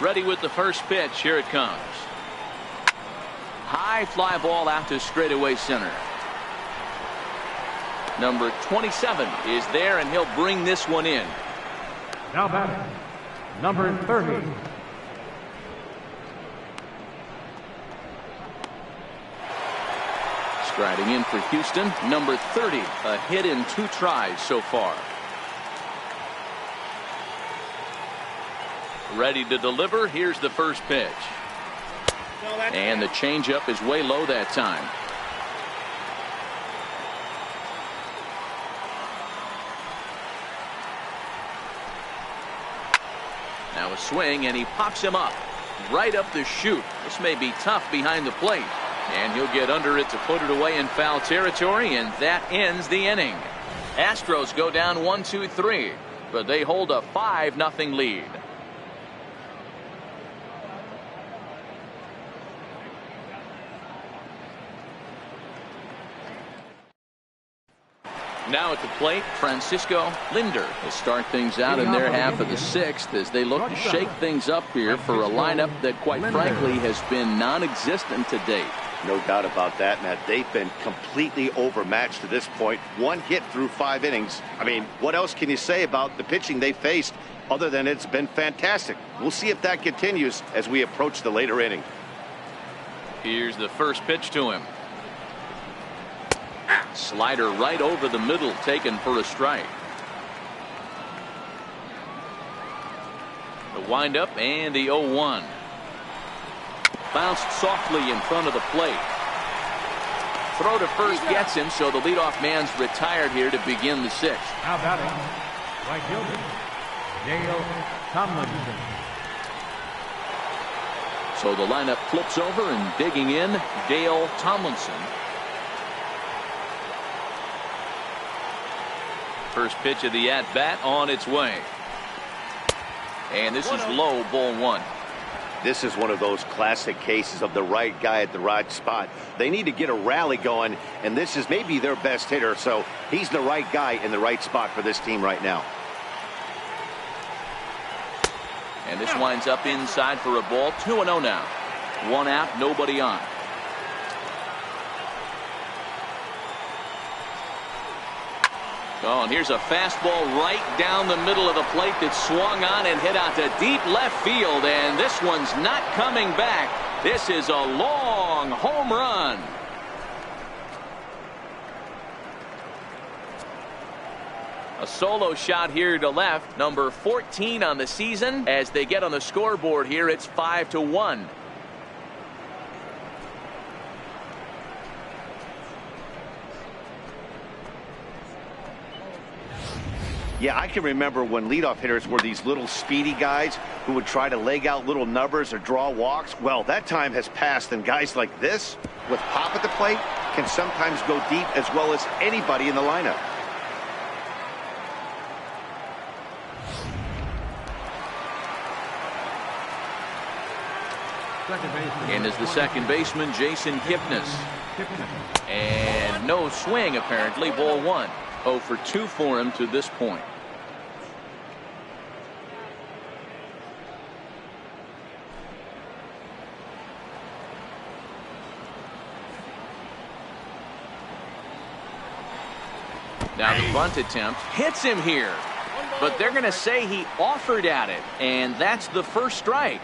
Ready with the first pitch. Here it comes. High fly ball out to straightaway center. Number 27 is there, and he'll bring this one in. Now batting, number 30. Striding in for Houston, number 30. A hit in 2 tries so far. Ready to deliver. Here's the first pitch. And the changeup is way low that time. Now a swing, and he pops him up right up the chute. This may be tough behind the plate. And he'll get under it to put it away in foul territory, and that ends the inning. Astros go down 1-2-3, but they hold a 5-0 lead. Now at the plate, Francisco Linder will start things out in their half of the 6th as they look to shake things up here for a lineup that, quite frankly, has been non-existent to date. No doubt about that, Matt. They've been completely overmatched to this point. 1 hit through 5 innings. I mean, what else can you say about the pitching they faced other than it's been fantastic? We'll see if that continues as we approach the later inning. Here's the first pitch to him. Slider right over the middle, taken for a strike. The windup and the 0-1. Bounced softly in front of the plate. Throw to first gets him, so the leadoff man's retired here to begin the 6th. Now batting, right fielder, Dale Tomlinson. So the lineup flips over, and digging in, Dale Tomlinson. First pitch of the at-bat on its way. And this is low, ball 1. This is one of those classic cases of the right guy at the right spot. They need to get a rally going, and this is maybe their best hitter, so he's the right guy in the right spot for this team right now. And this winds up inside for a ball. 2-0 now. 1 out, nobody on. Oh, and here's a fastball right down the middle of the plate that swung on and hit out to deep left field, and this one's not coming back. This is a long home run. A solo shot here to left, number 14 on the season. As they get on the scoreboard here, it's 5-1. Yeah, I can remember when leadoff hitters were these little speedy guys who would try to leg out little numbers or draw walks. Well, that time has passed, and guys like this, with pop at the plate, can sometimes go deep as well as anybody in the lineup. And as the second baseman, Jason Kipnis. And no swing, apparently, ball 1. 0 for 2 for him to this point. Now the bunt attempt hits him here, but they're going to say he offered at it, and that's the first strike.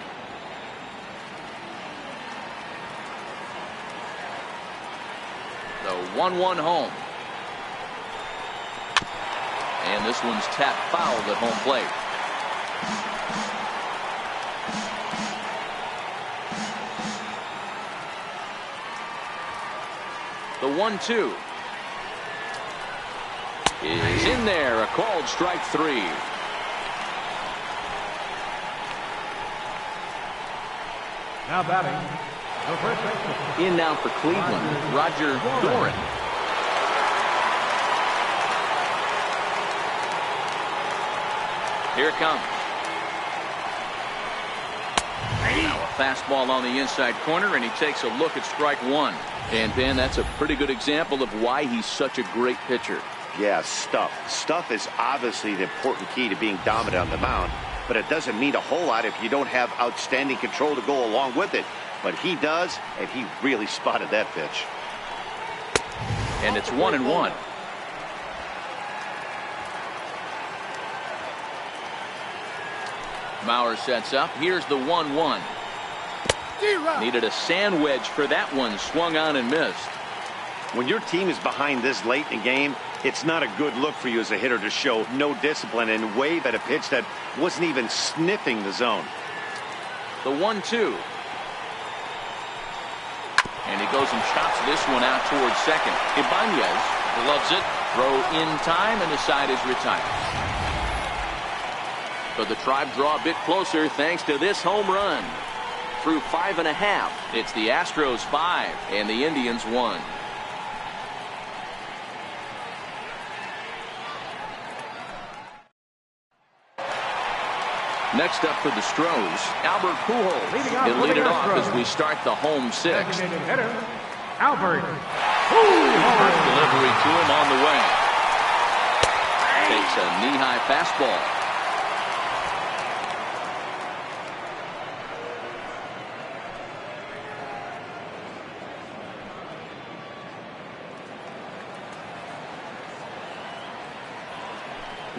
The 1-1 home. And this one's tapped foul at home plate. The 1-2 is in there. A called strike 3. Now batting, the first baseman. In now for Cleveland, Roger Doran. Here it comes. Now a fastball on the inside corner, and he takes a look at strike 1. And Ben, that's a pretty good example of why he's such a great pitcher. Yeah, stuff. Stuff is obviously the important key to being dominant on the mound, but it doesn't mean a whole lot if you don't have outstanding control to go along with it. But he does, and he really spotted that pitch. And it's 1-1. Mauer sets up. Here's the 1-1. Needed a sand wedge for that one. Swung on and missed. When your team is behind this late in the game, it's not a good look for you as a hitter to show no discipline and wave at a pitch that wasn't even sniffing the zone. The 1-2. And he goes and chops this one out towards second. Ibanez gloves it. Throw in time, and the side is retired. But the Tribe draw a bit closer thanks to this home run. Through 5.5, it's the Astros 5 and the Indians 1. Next up for the Astros, Albert Pujols. He'll lead it off as we start the home sixth. Hitter, Albert. First delivery to him on the way. Takes a knee-high fastball.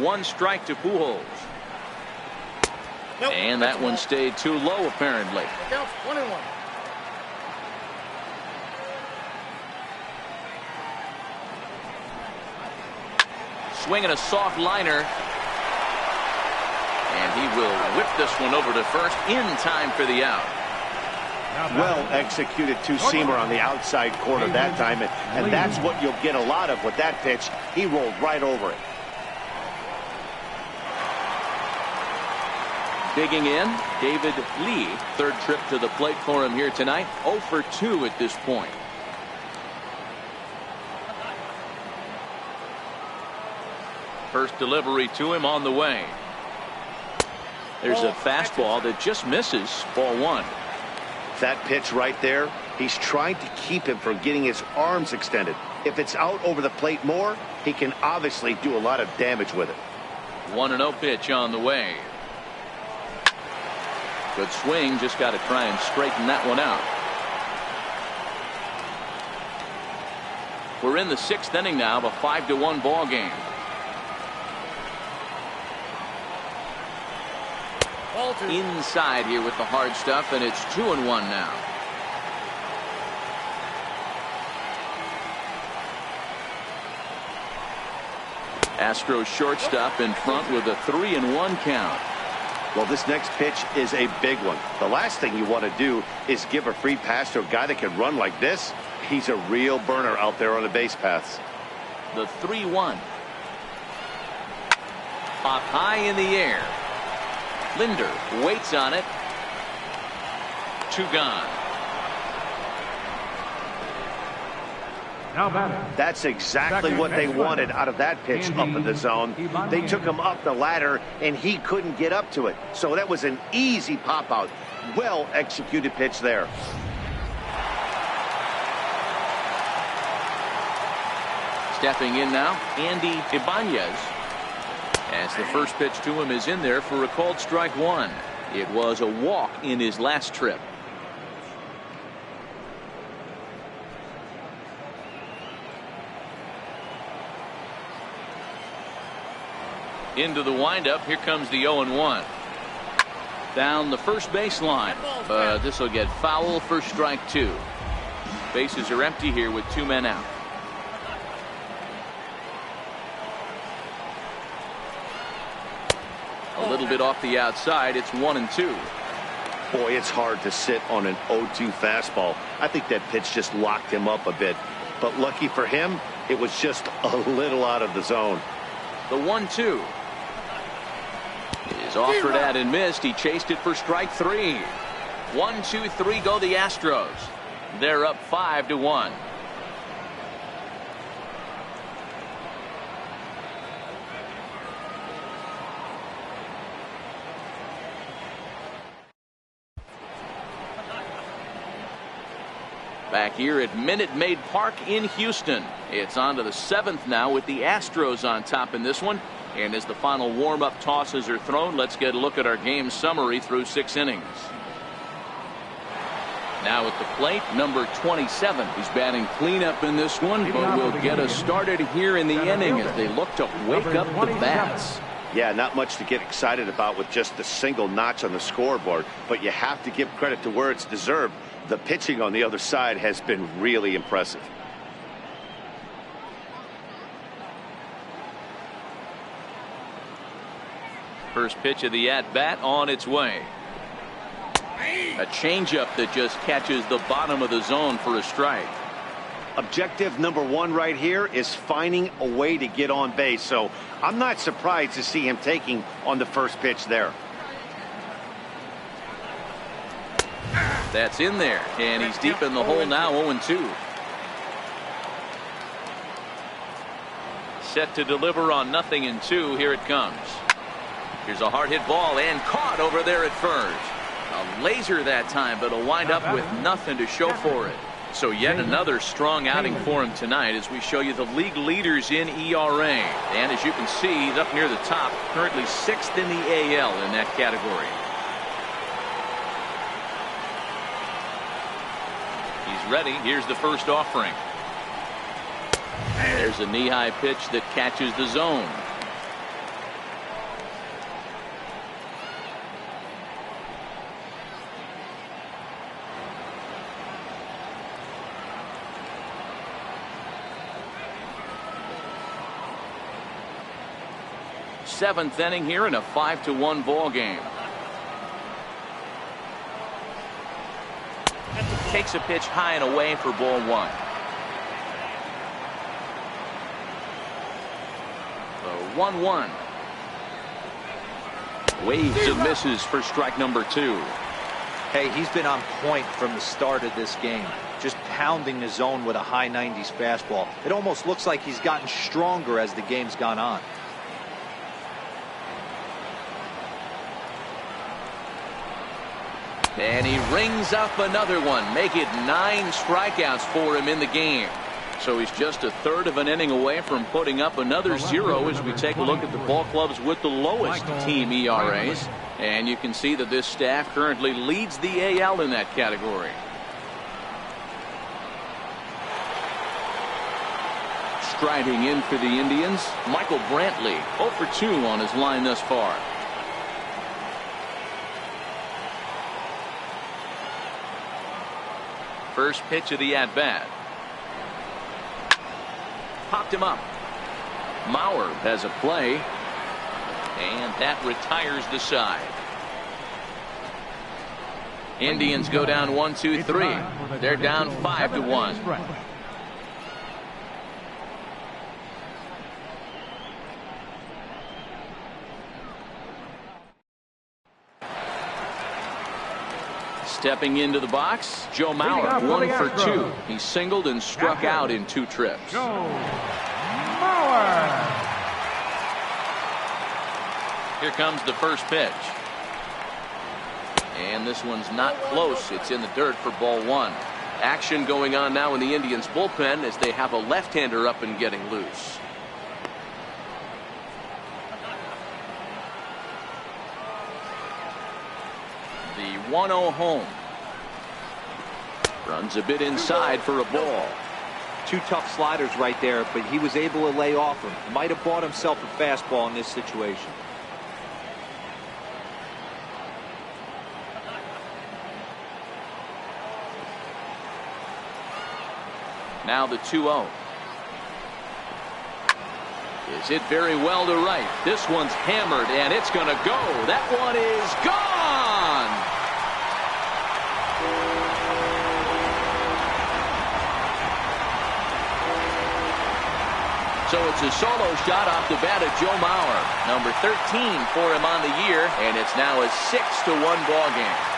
One strike to Pujols. Nope, and that one stayed too low, apparently. Counts 1-1. Swinging a soft liner. And he will whip this one over to first in time for the out. Well executed two-seamer on the outside corner that time, and that's what you'll get a lot of with that pitch. He rolled right over it. Digging in, David Lee. Third trip to the plate for him here tonight. 0 for 2 at this point. First delivery to him on the way. There's a fastball that just misses. Ball 1. That pitch right there, he's trying to keep him from getting his arms extended. If it's out over the plate more, he can obviously do a lot of damage with it. 1-0 pitch on the way. Good swing, just got to try and straighten that one out. We're in the 6th inning now of a 5-1 ball game. Inside here with the hard stuff, and it's 2-1 now. Astros shortstop in front with a 3-1 count. Well, this next pitch is a big one. The last thing you want to do is give a free pass to a guy that can run like this. He's a real burner out there on the base paths. The 3-1. Up high in the air. Linder waits on it. 2 gone. Now batting. That's exactly what they wanted out of that pitch up in the zone. They took him up the ladder, and he couldn't get up to it. So that was an easy pop-out. Well executed pitch there. Stepping in now, Andy Ibanez. As the first pitch to him is in there for a called strike 1. It was a walk in his last trip. Into the windup. Here comes the 0-1. Down the first baseline. This will get foul for strike 2. Bases are empty here with 2 men out. A little bit off the outside. It's 1-2. Boy, it's hard to sit on an 0-2 fastball. I think that pitch just locked him up a bit. But lucky for him, it was just a little out of the zone. The 1-2 is offered at and missed. He chased it for strike 3. 1, 2, 3 go the Astros. They're up 5-1. Back here at Minute Maid Park in Houston. It's on to the 7th now with the Astros on top in this one. And as the final warm-up tosses are thrown, let's get a look at our game summary through 6 innings. Now at the plate, number 27. He's batting cleanup in this one, but will get us started here in the inning as they look to wake up the bats. Yeah, not much to get excited about with just the single notch on the scoreboard, but you have to give credit to where it's deserved. The pitching on the other side has been really impressive. First pitch of the at-bat on its way. A changeup that just catches the bottom of the zone for a strike. Objective number 1 right here is finding a way to get on base, so I'm not surprised to see him taking on the first pitch there. That's in there, and he's deep in the hole now, 0-2. Set to deliver on 0-2. Here it comes. Here's a hard hit ball and caught over there at first. A laser that time, but he'll wind up with nothing to show for it. So yet another strong outing for him tonight as we show you the league leaders in ERA. And as you can see, he's up near the top, currently 6th in the AL in that category. He's ready. Here's the first offering. There's a knee-high pitch that catches the zone. Seventh inning here in a 5-1 ball game. Takes a pitch high and away for ball 1. The 1-1. Waves and misses for strike number 2. Hey, he's been on point from the start of this game. Just pounding the zone with a high 90s fastball. It almost looks like he's gotten stronger as the game's gone on. And he rings up another one. Make it 9 strikeouts for him in the game. So he's just a third of an inning away from putting up another 0 as we take a look at the ball clubs with the lowest team ERAs. And you can see that this staff currently leads the AL in that category. Striding in for the Indians, Michael Brantley, 0 for 2 on his line thus far. First pitch of the at-bat. Popped him up. Mauer has a play. And that retires the side. Indians go down 1-2-3. They're down 5-1. Stepping into the box, Joe Mauer, 1 for 2. He singled and struck out in 2 trips. Joe Mauer. Here comes the first pitch. And this one's not close. It's in the dirt for ball 1. Action going on now in the Indians bullpen as they have a left-hander up and getting loose. The 1-0 home. Runs a bit inside for a ball. 2 tough sliders right there, but he was able to lay off him. Might have bought himself a fastball in this situation. Now the 2-0. Is hit very well to right. This one's hammered, and it's going to go. That one is gone. So it's a solo shot off the bat of Joe Mauer. Number 13 for him on the year, and it's now a 6-1 ball game.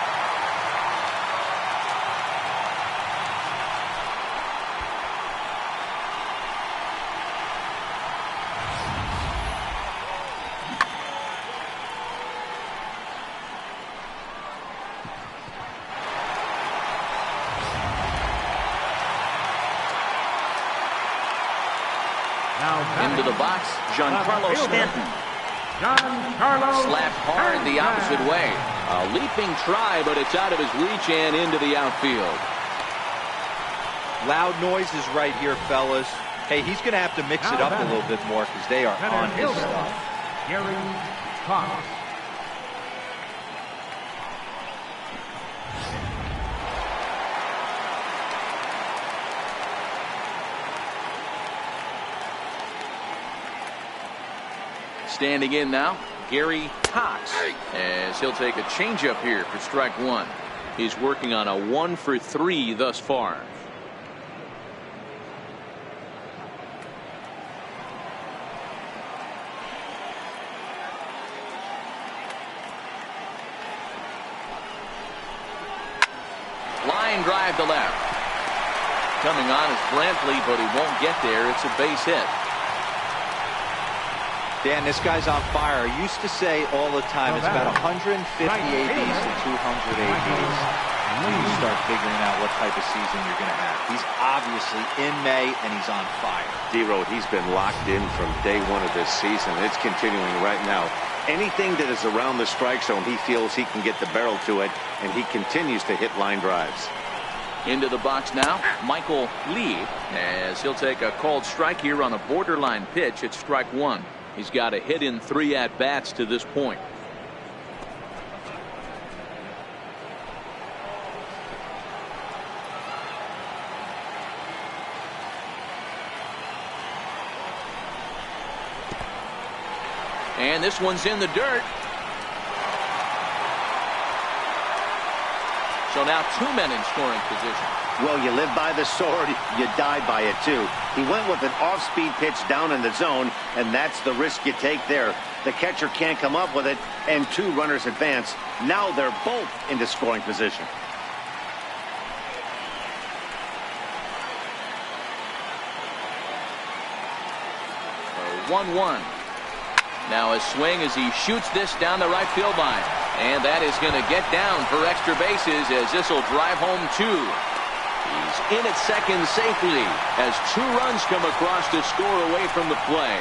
Into the box, Giancarlo Stanton. Slapped hard the opposite way. A leaping try, but it's out of his reach and into the outfield. Loud noises right here, fellas. Hey, he's going to have to mix it up a little bit more because they are on his stuff. Gary Cox. Standing in now, Gary Cox, as he'll take a changeup here for strike one. He's working on a 1 for 3 thus far. Line drive to left. Coming on is Brantley, but he won't get there. It's a base hit. Dan, this guy's on fire. I used to say all the time it's about 150 ABs to 200 ABs. You start figuring out what type of season you're going to have. He's obviously in May, and he's on fire. D-Road, he's been locked in from day one of this season. It's continuing right now. Anything that is around the strike zone, he feels he can get the barrel to it, and he continues to hit line drives. Into the box now, Michael Lee, as he'll take a called strike here on a borderline pitch at strike one. He's got a hit in 3 at-bats to this point. And this one's in the dirt. So now 2 men in scoring position. Well, you live by the sword, you die by it too. He went with an off-speed pitch down in the zone, and that's the risk you take there. The catcher can't come up with it, and 2 runners advance. Now they're both into scoring position. So 1-1. Now a swing as he shoots this down the right field line. And that is going to get down for extra bases as this will drive home 2. He's in at second safely as 2 runs come across to score away from the play.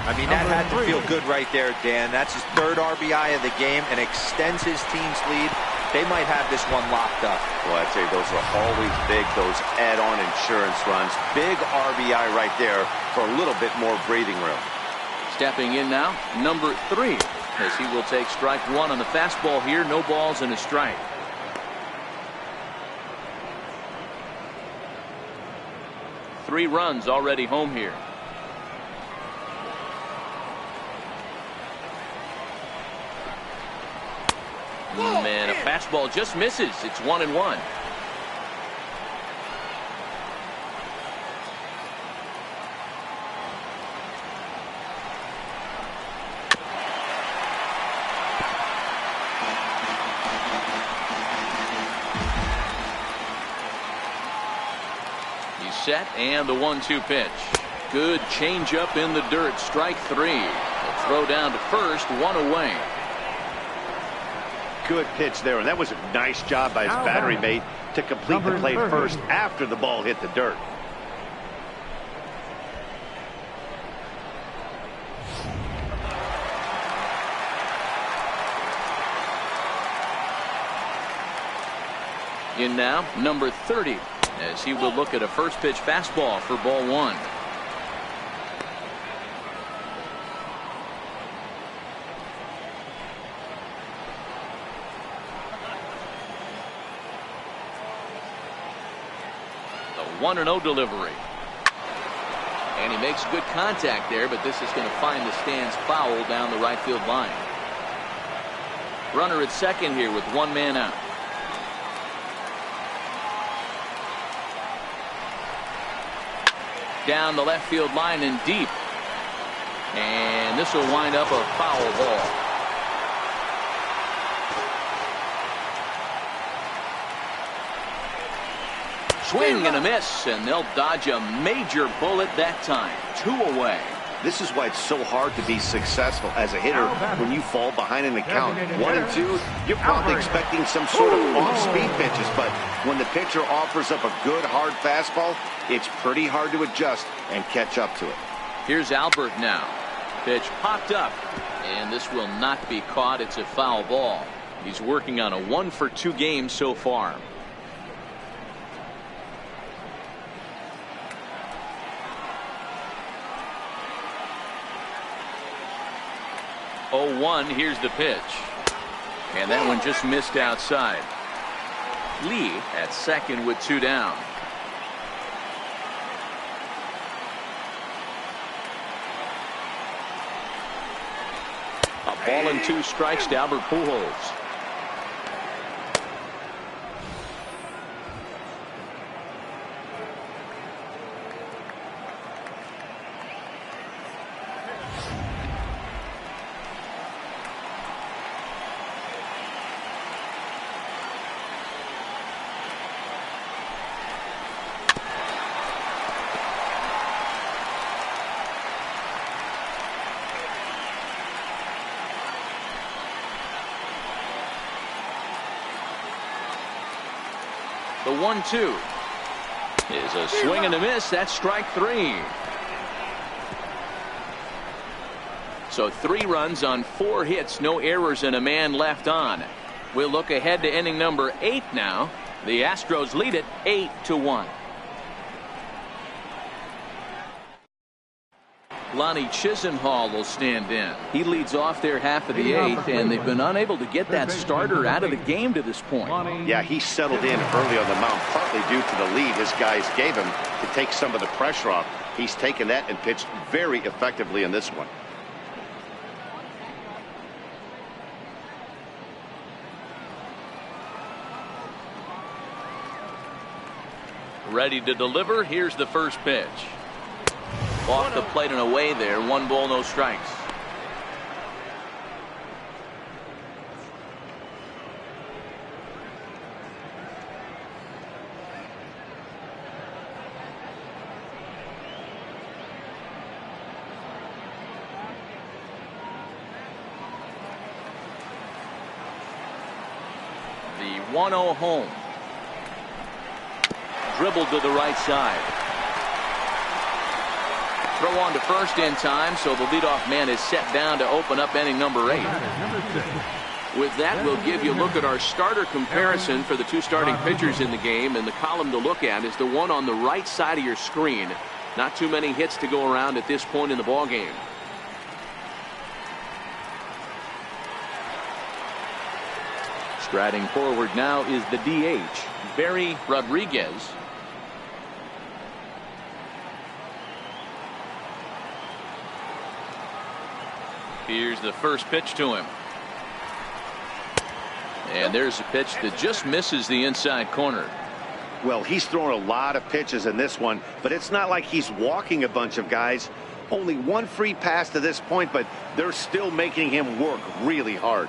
I mean, that had to feel good right there, Dan. That's his 3rd RBI of the game and extends his team's lead. They might have this one locked up. Well, I'd say those are always big, those add-on insurance runs. Big RBI right there for a little bit more breathing room. Stepping in now, number 3, as he will take strike one on the fastball here. No balls and a strike. Three runs already home here. And a fastball just misses. It's 1-1. Set and the 1-2 pitch. Good changeup in the dirt. Strike 3. A throw down to first, 1 away. Good pitch there, and that was a nice job by his battery mate to complete the play first after the ball hit the dirt. In now, number 30. As he will look at a first pitch fastball for ball 1. The 1-0 delivery. And he makes good contact there, but this is going to find the stands foul down the right field line. Runner at second here with 1 man out. Down the left field line and deep. And this will wind up a foul ball. Swing and a miss, and they'll dodge a major bullet that time. 2 away. This is why it's so hard to be successful as a hitter when you fall behind in the count. 1 and 2, you're probably expecting some sort of off-speed pitches, but when the pitcher offers up a good hard fastball, it's pretty hard to adjust and catch up to it. Here's Albert now. Pitch popped up, and this will not be caught. It's a foul ball. He's working on a 1-for-2 game so far. 0-1. Here's the pitch. And that one just missed outside. Lee at second with 2 down. A ball and 2 strikes to Albert Pujols. The 1-2 is a swing and a miss. That's strike 3. So 3 runs on 4 hits, no errors, and a man left on. We'll look ahead to inning number 8 now. The Astros lead it 8-1. Lonnie Chisenhall will stand in. He leads off their half of the 8th, and they've been unable to get that starter out of the game to this point. Yeah, he settled in early on the mound, partly due to the lead his guys gave him to take some of the pressure off. He's taken that and pitched very effectively in this one. Ready to deliver. Here's the first pitch. Off the plate and away there. 1 ball, no strikes. The 1-0 home. Dribbled to the right side. Throw on to first in time, so the leadoff man is set down to open up inning number 8. With that, we'll give you a look at our starter comparison for the 2 starting pitchers in the game, and the column to look at is the one on the right side of your screen. Not too many hits to go around at this point in the ball game. Striding forward now is the DH, Barry Rodriguez. Here's the first pitch to him. And there's a pitch that just misses the inside corner. Well, he's thrown a lot of pitches in this one, but it's not like he's walking a bunch of guys. Only 1 free pass to this point, but they're still making him work really hard.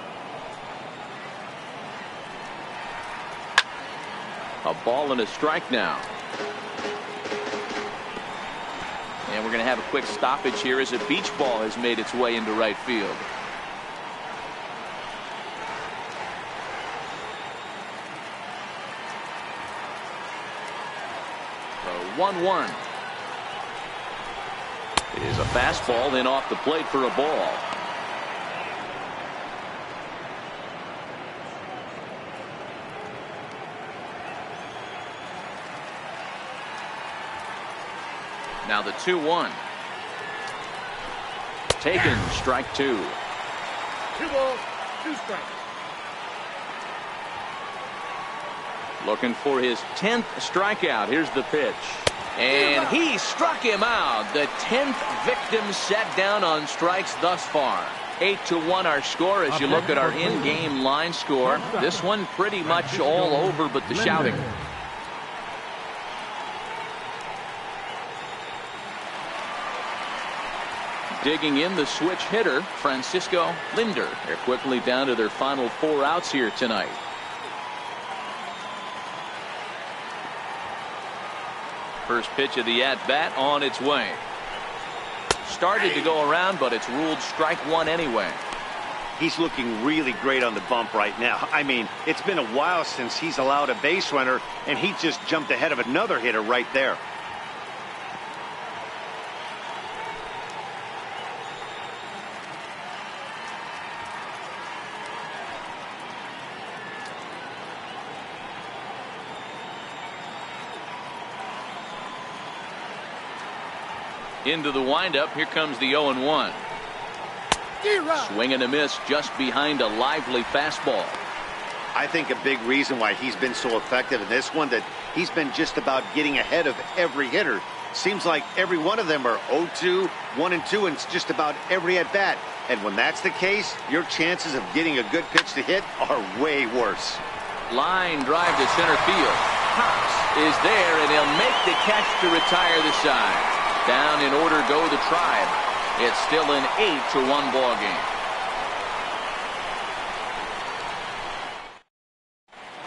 A ball and a strike now. And we're going to have a quick stoppage here as a beach ball has made its way into right field. The 1-1 is a fastball, then off the plate for a ball. Now the 2-1. Taken, strike 2. 2 balls, 2 strikes. Looking for his 10th strikeout. Here's the pitch. And he struck him out. The 10th victim set down on strikes thus far. 8-1 our score as you look at our in-game line score. This one pretty much all over but the shouting. Digging in the switch hitter, Francisco Linder. They're quickly down to their final 4 outs here tonight. First pitch of the at-bat on its way. Started to go around, but it's ruled strike 1 anyway. He's looking really great on the bump right now. I mean, it's been a while since he's allowed a base runner, and he just jumped ahead of another hitter right there. Into the windup. Here comes the 0-1. Swing and a miss just behind a lively fastball. I think a big reason why he's been so effective in this one, that he's been just about getting ahead of every hitter. Seems like every one of them are 0-2, 1-2, and it's just about every at-bat. And when that's the case, your chances of getting a good pitch to hit are way worse. Line drive to center field. Cox is there, and he'll make the catch to retire the side. Down in order go the Tribe. It's still an 8-1 ball game.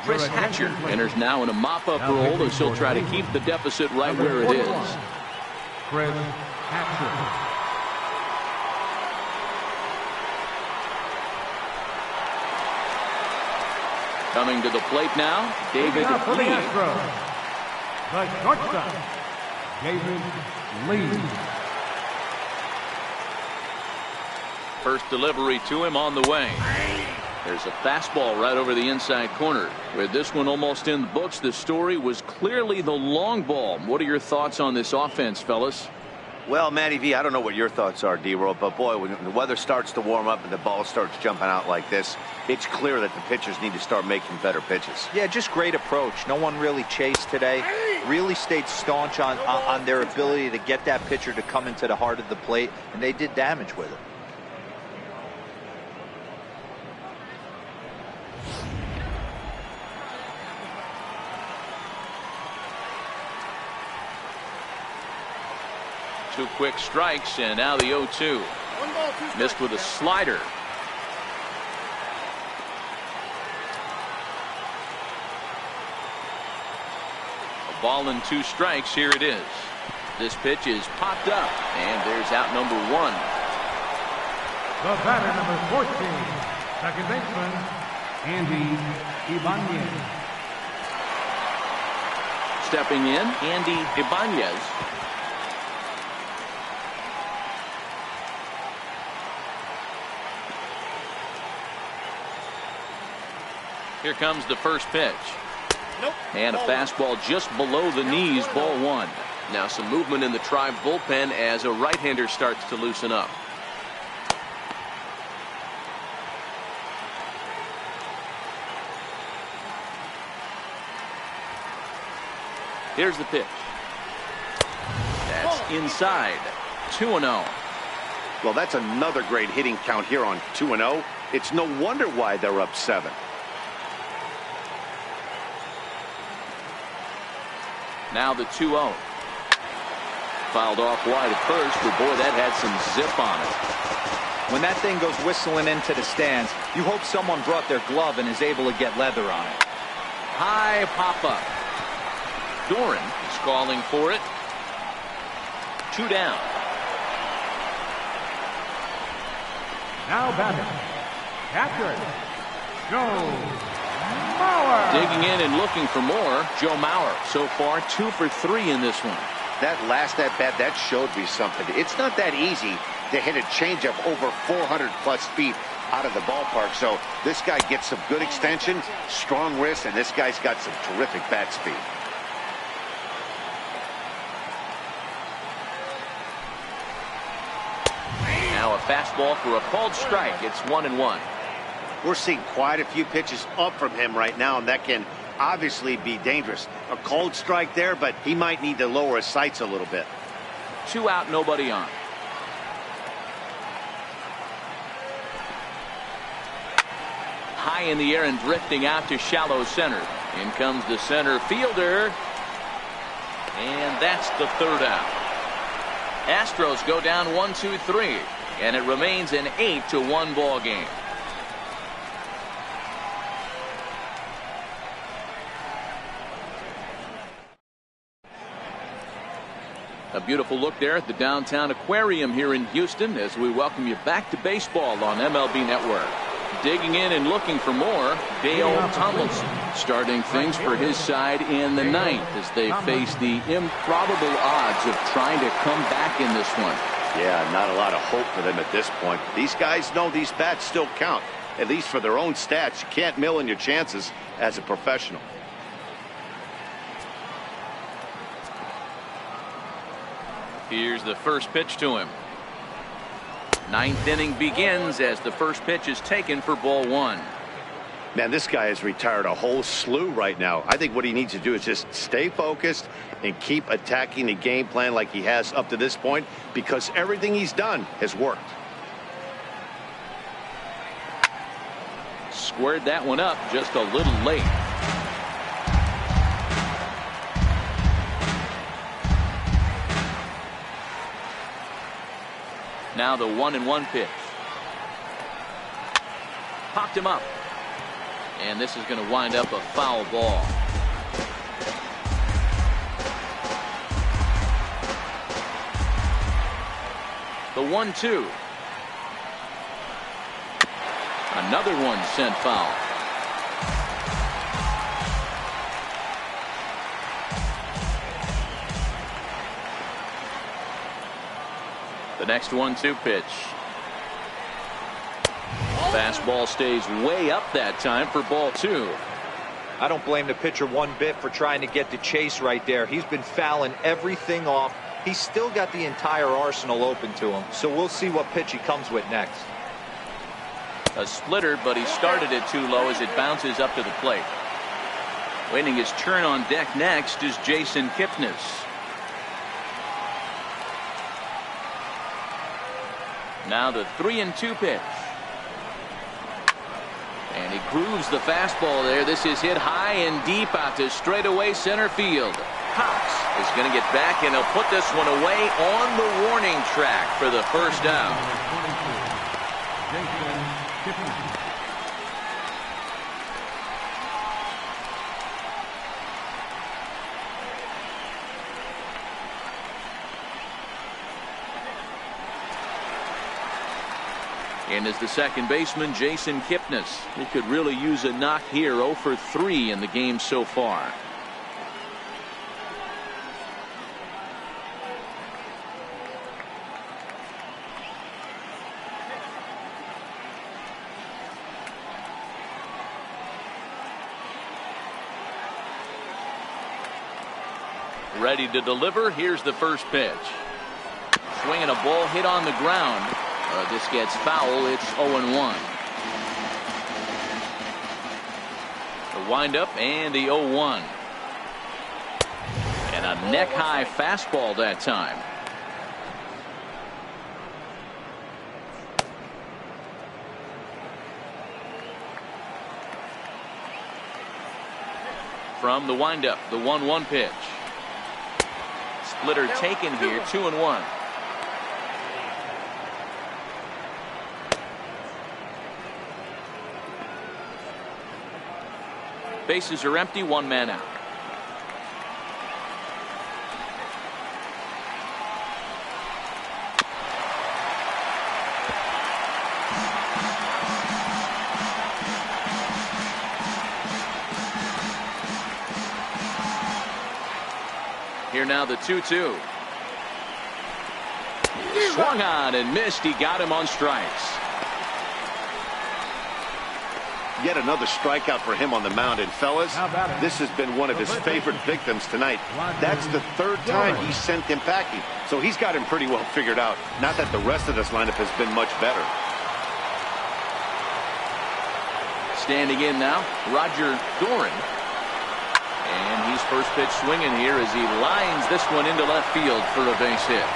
Chris Hatcher enters now in a mop-up role as he'll try to keep the deficit right where it is. Chris Hatcher. Coming to the plate now, David Lee. The shortstop, David Lee. First delivery to him on the way. There's a fastball right over the inside corner. With this one almost in the books, the story was clearly the long ball. What are your thoughts on this offense, fellas? Well, Matty V, I don't know what your thoughts are, D-Roll, but boy, when the weather starts to warm up and the ball starts jumping out like this, it's clear that the pitchers need to start making better pitches. Yeah, just great approach. No one really chased today. Really stayed staunch on their ability to get that pitcher to come into the heart of the plate, and they did damage with it. Two quick strikes, and now the 0-2. Missed with a slider. A ball and 2 strikes. Here it is. This pitch is popped up, and there's out number 1. The batter, number 14, second baseman, Andy Ibanez. Stepping in, Andy Ibanez. Here comes the first pitch. Nope. And a fastball just below the knees, ball 1. Now some movement in the Tribe bullpen as a right-hander starts to loosen up. Here's the pitch. That's inside. 2-0. Well, that's another great hitting count here on 2-0. It's no wonder why they're up 7. Now the 2-0. Fouled off wide at first, but boy, that had some zip on it. When that thing goes whistling into the stands, you hope someone brought their glove and is able to get leather on it. High pop-up. Doran is calling for it. 2 down. Now batting, catcher, Joe Mauer. Digging in and looking for more, Joe Mauer. So far, 2 for 3 in this one. That last at-bat, that showed me something. It's not that easy to hit a changeup over 400-plus feet out of the ballpark. So this guy gets some good extension, strong wrist, and this guy's got some terrific bat speed. Now a fastball for a called strike. It's 1-1. We're seeing quite a few pitches up from him right now, and that can obviously be dangerous. A cold strike there, but he might need to lower his sights a little bit. 2 out, nobody on. High in the air and drifting out to shallow center. In comes the center fielder. And that's the 3rd out. Astros go down 1-2-3. And it remains an 8-1 ball game. A beautiful look there at the downtown aquarium here in Houston as we welcome you back to baseball on MLB Network. Digging in and looking for more, Dale Tomlinson starting things for his side in the ninth as they face the improbable odds of trying to come back in this one. Yeah, not a lot of hope for them at this point. These guys know these bats still count, at least for their own stats. You can't mill in your chances as a professional. Here's the first pitch to him. Ninth inning begins as the first pitch is taken for ball one. Man, this guy has retired a whole slew right now. I think what he needs to do is just stay focused and keep attacking the game plan like he has up to this point, because everything he's done has worked. Squared that one up just a little late. Now the 1-1 pitch. Popped him up. And this is going to wind up a foul ball. The 1-2. Another one sent foul. The next 1-2 pitch. Fastball stays way up that time for ball two. I don't blame the pitcher one bit for trying to get the chase right there. He's been fouling everything off. He's still got the entire arsenal open to him. So we'll see what pitch he comes with next. A splitter, but he started it too low as it bounces up to the plate. Waiting his turn on deck next is Jason Kipnis. Now the 3-2 pitch. And he grooves the fastball there. This is hit high and deep out to straightaway center field. Cox is going to get back, and he'll put this one away on the warning track for the first out. And as the second baseman, Jason Kipnis. He could really use a knock here. 0 for 3 in the game so far. Ready to deliver. Here's the first pitch. Swinging a ball hit on the ground. This gets foul. It's 0-1. The windup and the 0-1. And a neck-high fastball that time. From the windup, the 1-1 pitch. Splitter taken here, 2-1. Bases are empty, one man out. Here now the 2-2. Swung on and missed. He got him on strikes. Yet another strikeout for him on the mound. And fellas, this has been one of his favorite victims tonight. That's the third time he sent him packing. So he's got him pretty well figured out. Not that the rest of this lineup has been much better. Standing in now, Roger Doran. And he's first pitch swinging here as he lines this one into left field for a base hit.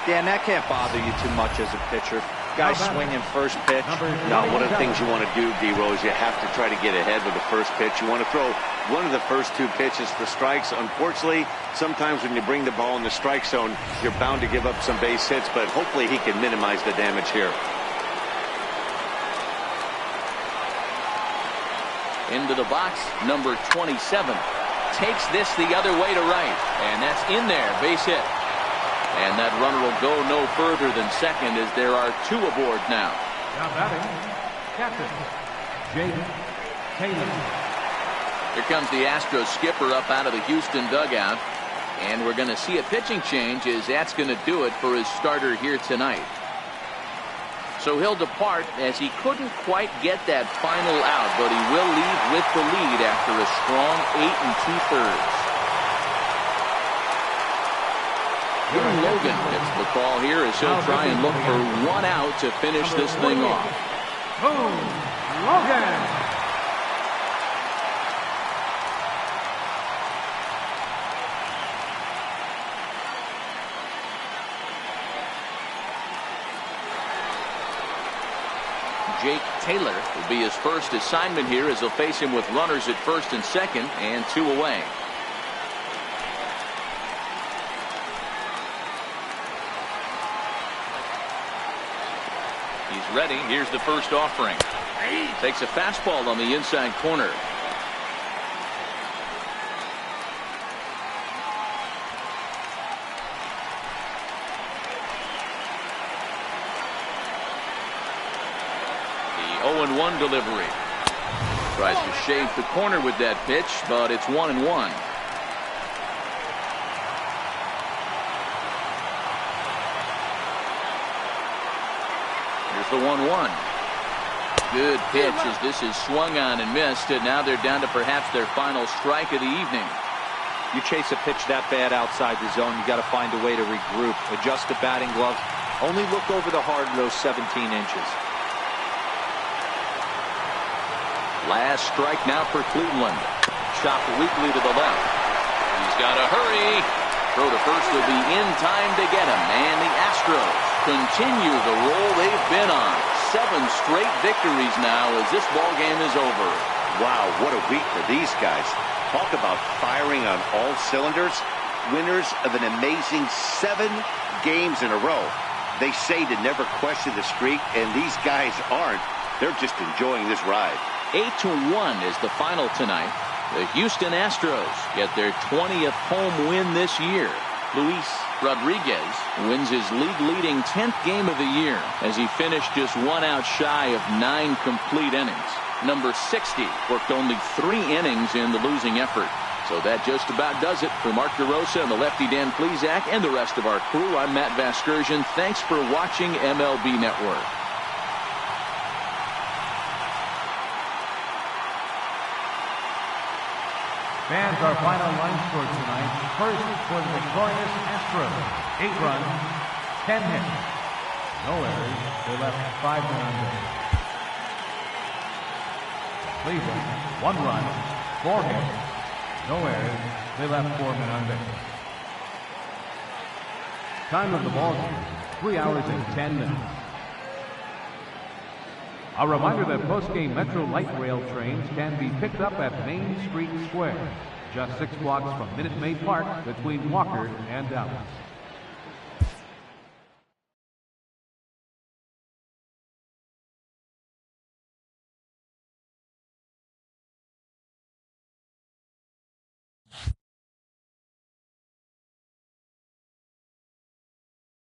Dan, that can't bother you too much as a pitcher. Guy swinging first pitch. Now, one of the things you want to do, D-Rose, you have to try to get ahead with the first pitch. You want to throw one of the first two pitches for strikes. Unfortunately, sometimes when you bring the ball in the strike zone, you're bound to give up some base hits, but hopefully he can minimize the damage here. Into the box, number 27, takes this the other way to right. And that's in there. Base hit. And that runner will go no further than second as there are 2 aboard now. Now batting, captain, Jake Taylor. Here comes the Astros skipper up out of the Houston dugout. And we're going to see a pitching change as that's going to do it for his starter here tonight. So he'll depart as he couldn't quite get that final out, but he will leave with the lead after a strong 8 2/3. Aaron Logan gets the call here as he'll try and look for 1 out to finish this thing off. Logan. Jake Taylor will be his first assignment here as he'll face him with runners at first and second and 2 away. He's ready. Here's the first offering. Takes a fastball on the inside corner. The 0-1 delivery. Tries to shave the corner with that pitch, but it's 1-1. The 1-1. Good pitch as this is swung on and missed, and now they're down to perhaps their final strike of the evening. You chase a pitch that bad outside the zone, you got to find a way to regroup, adjust the batting gloves, only look over the heart of those 17 inches. Last strike now for Cleveland. Chopped weakly to the left. He's got to hurry. Throw to first will be in time to get him, and the Astros continue the roll they've been on. 7 straight victories now as this ball game is over. Wow, what a week for these guys. Talk about firing on all cylinders. Winners of an amazing 7 games in a row. They say to never question the streak, and these guys aren't. They're just enjoying this ride. 8-1 is the final tonight. The Houston Astros get their 20th home win this year. Luis Rodriguez wins his league-leading 10th game of the year as he finished just 1 out shy of 9 complete innings. Number 60 worked only 3 innings in the losing effort. So that just about does it for Mark DeRosa and the lefty Dan Plesac and the rest of our crew. I'm Matt Vasgersian. Thanks for watching MLB Network. Fans, our final line score tonight. First for the victorious Astros. 8 runs, 10 hits. No errors. They left 5 men on base. Cleveland, 1 run, 4 hits. No errors. They left 4 men on base. Time of the ball game, 3 hours and 10 minutes. A reminder that post-game Metro Light Rail trains can be picked up at Main Street Square, just 6 blocks from Minute Maid Park between Walker and Dallas.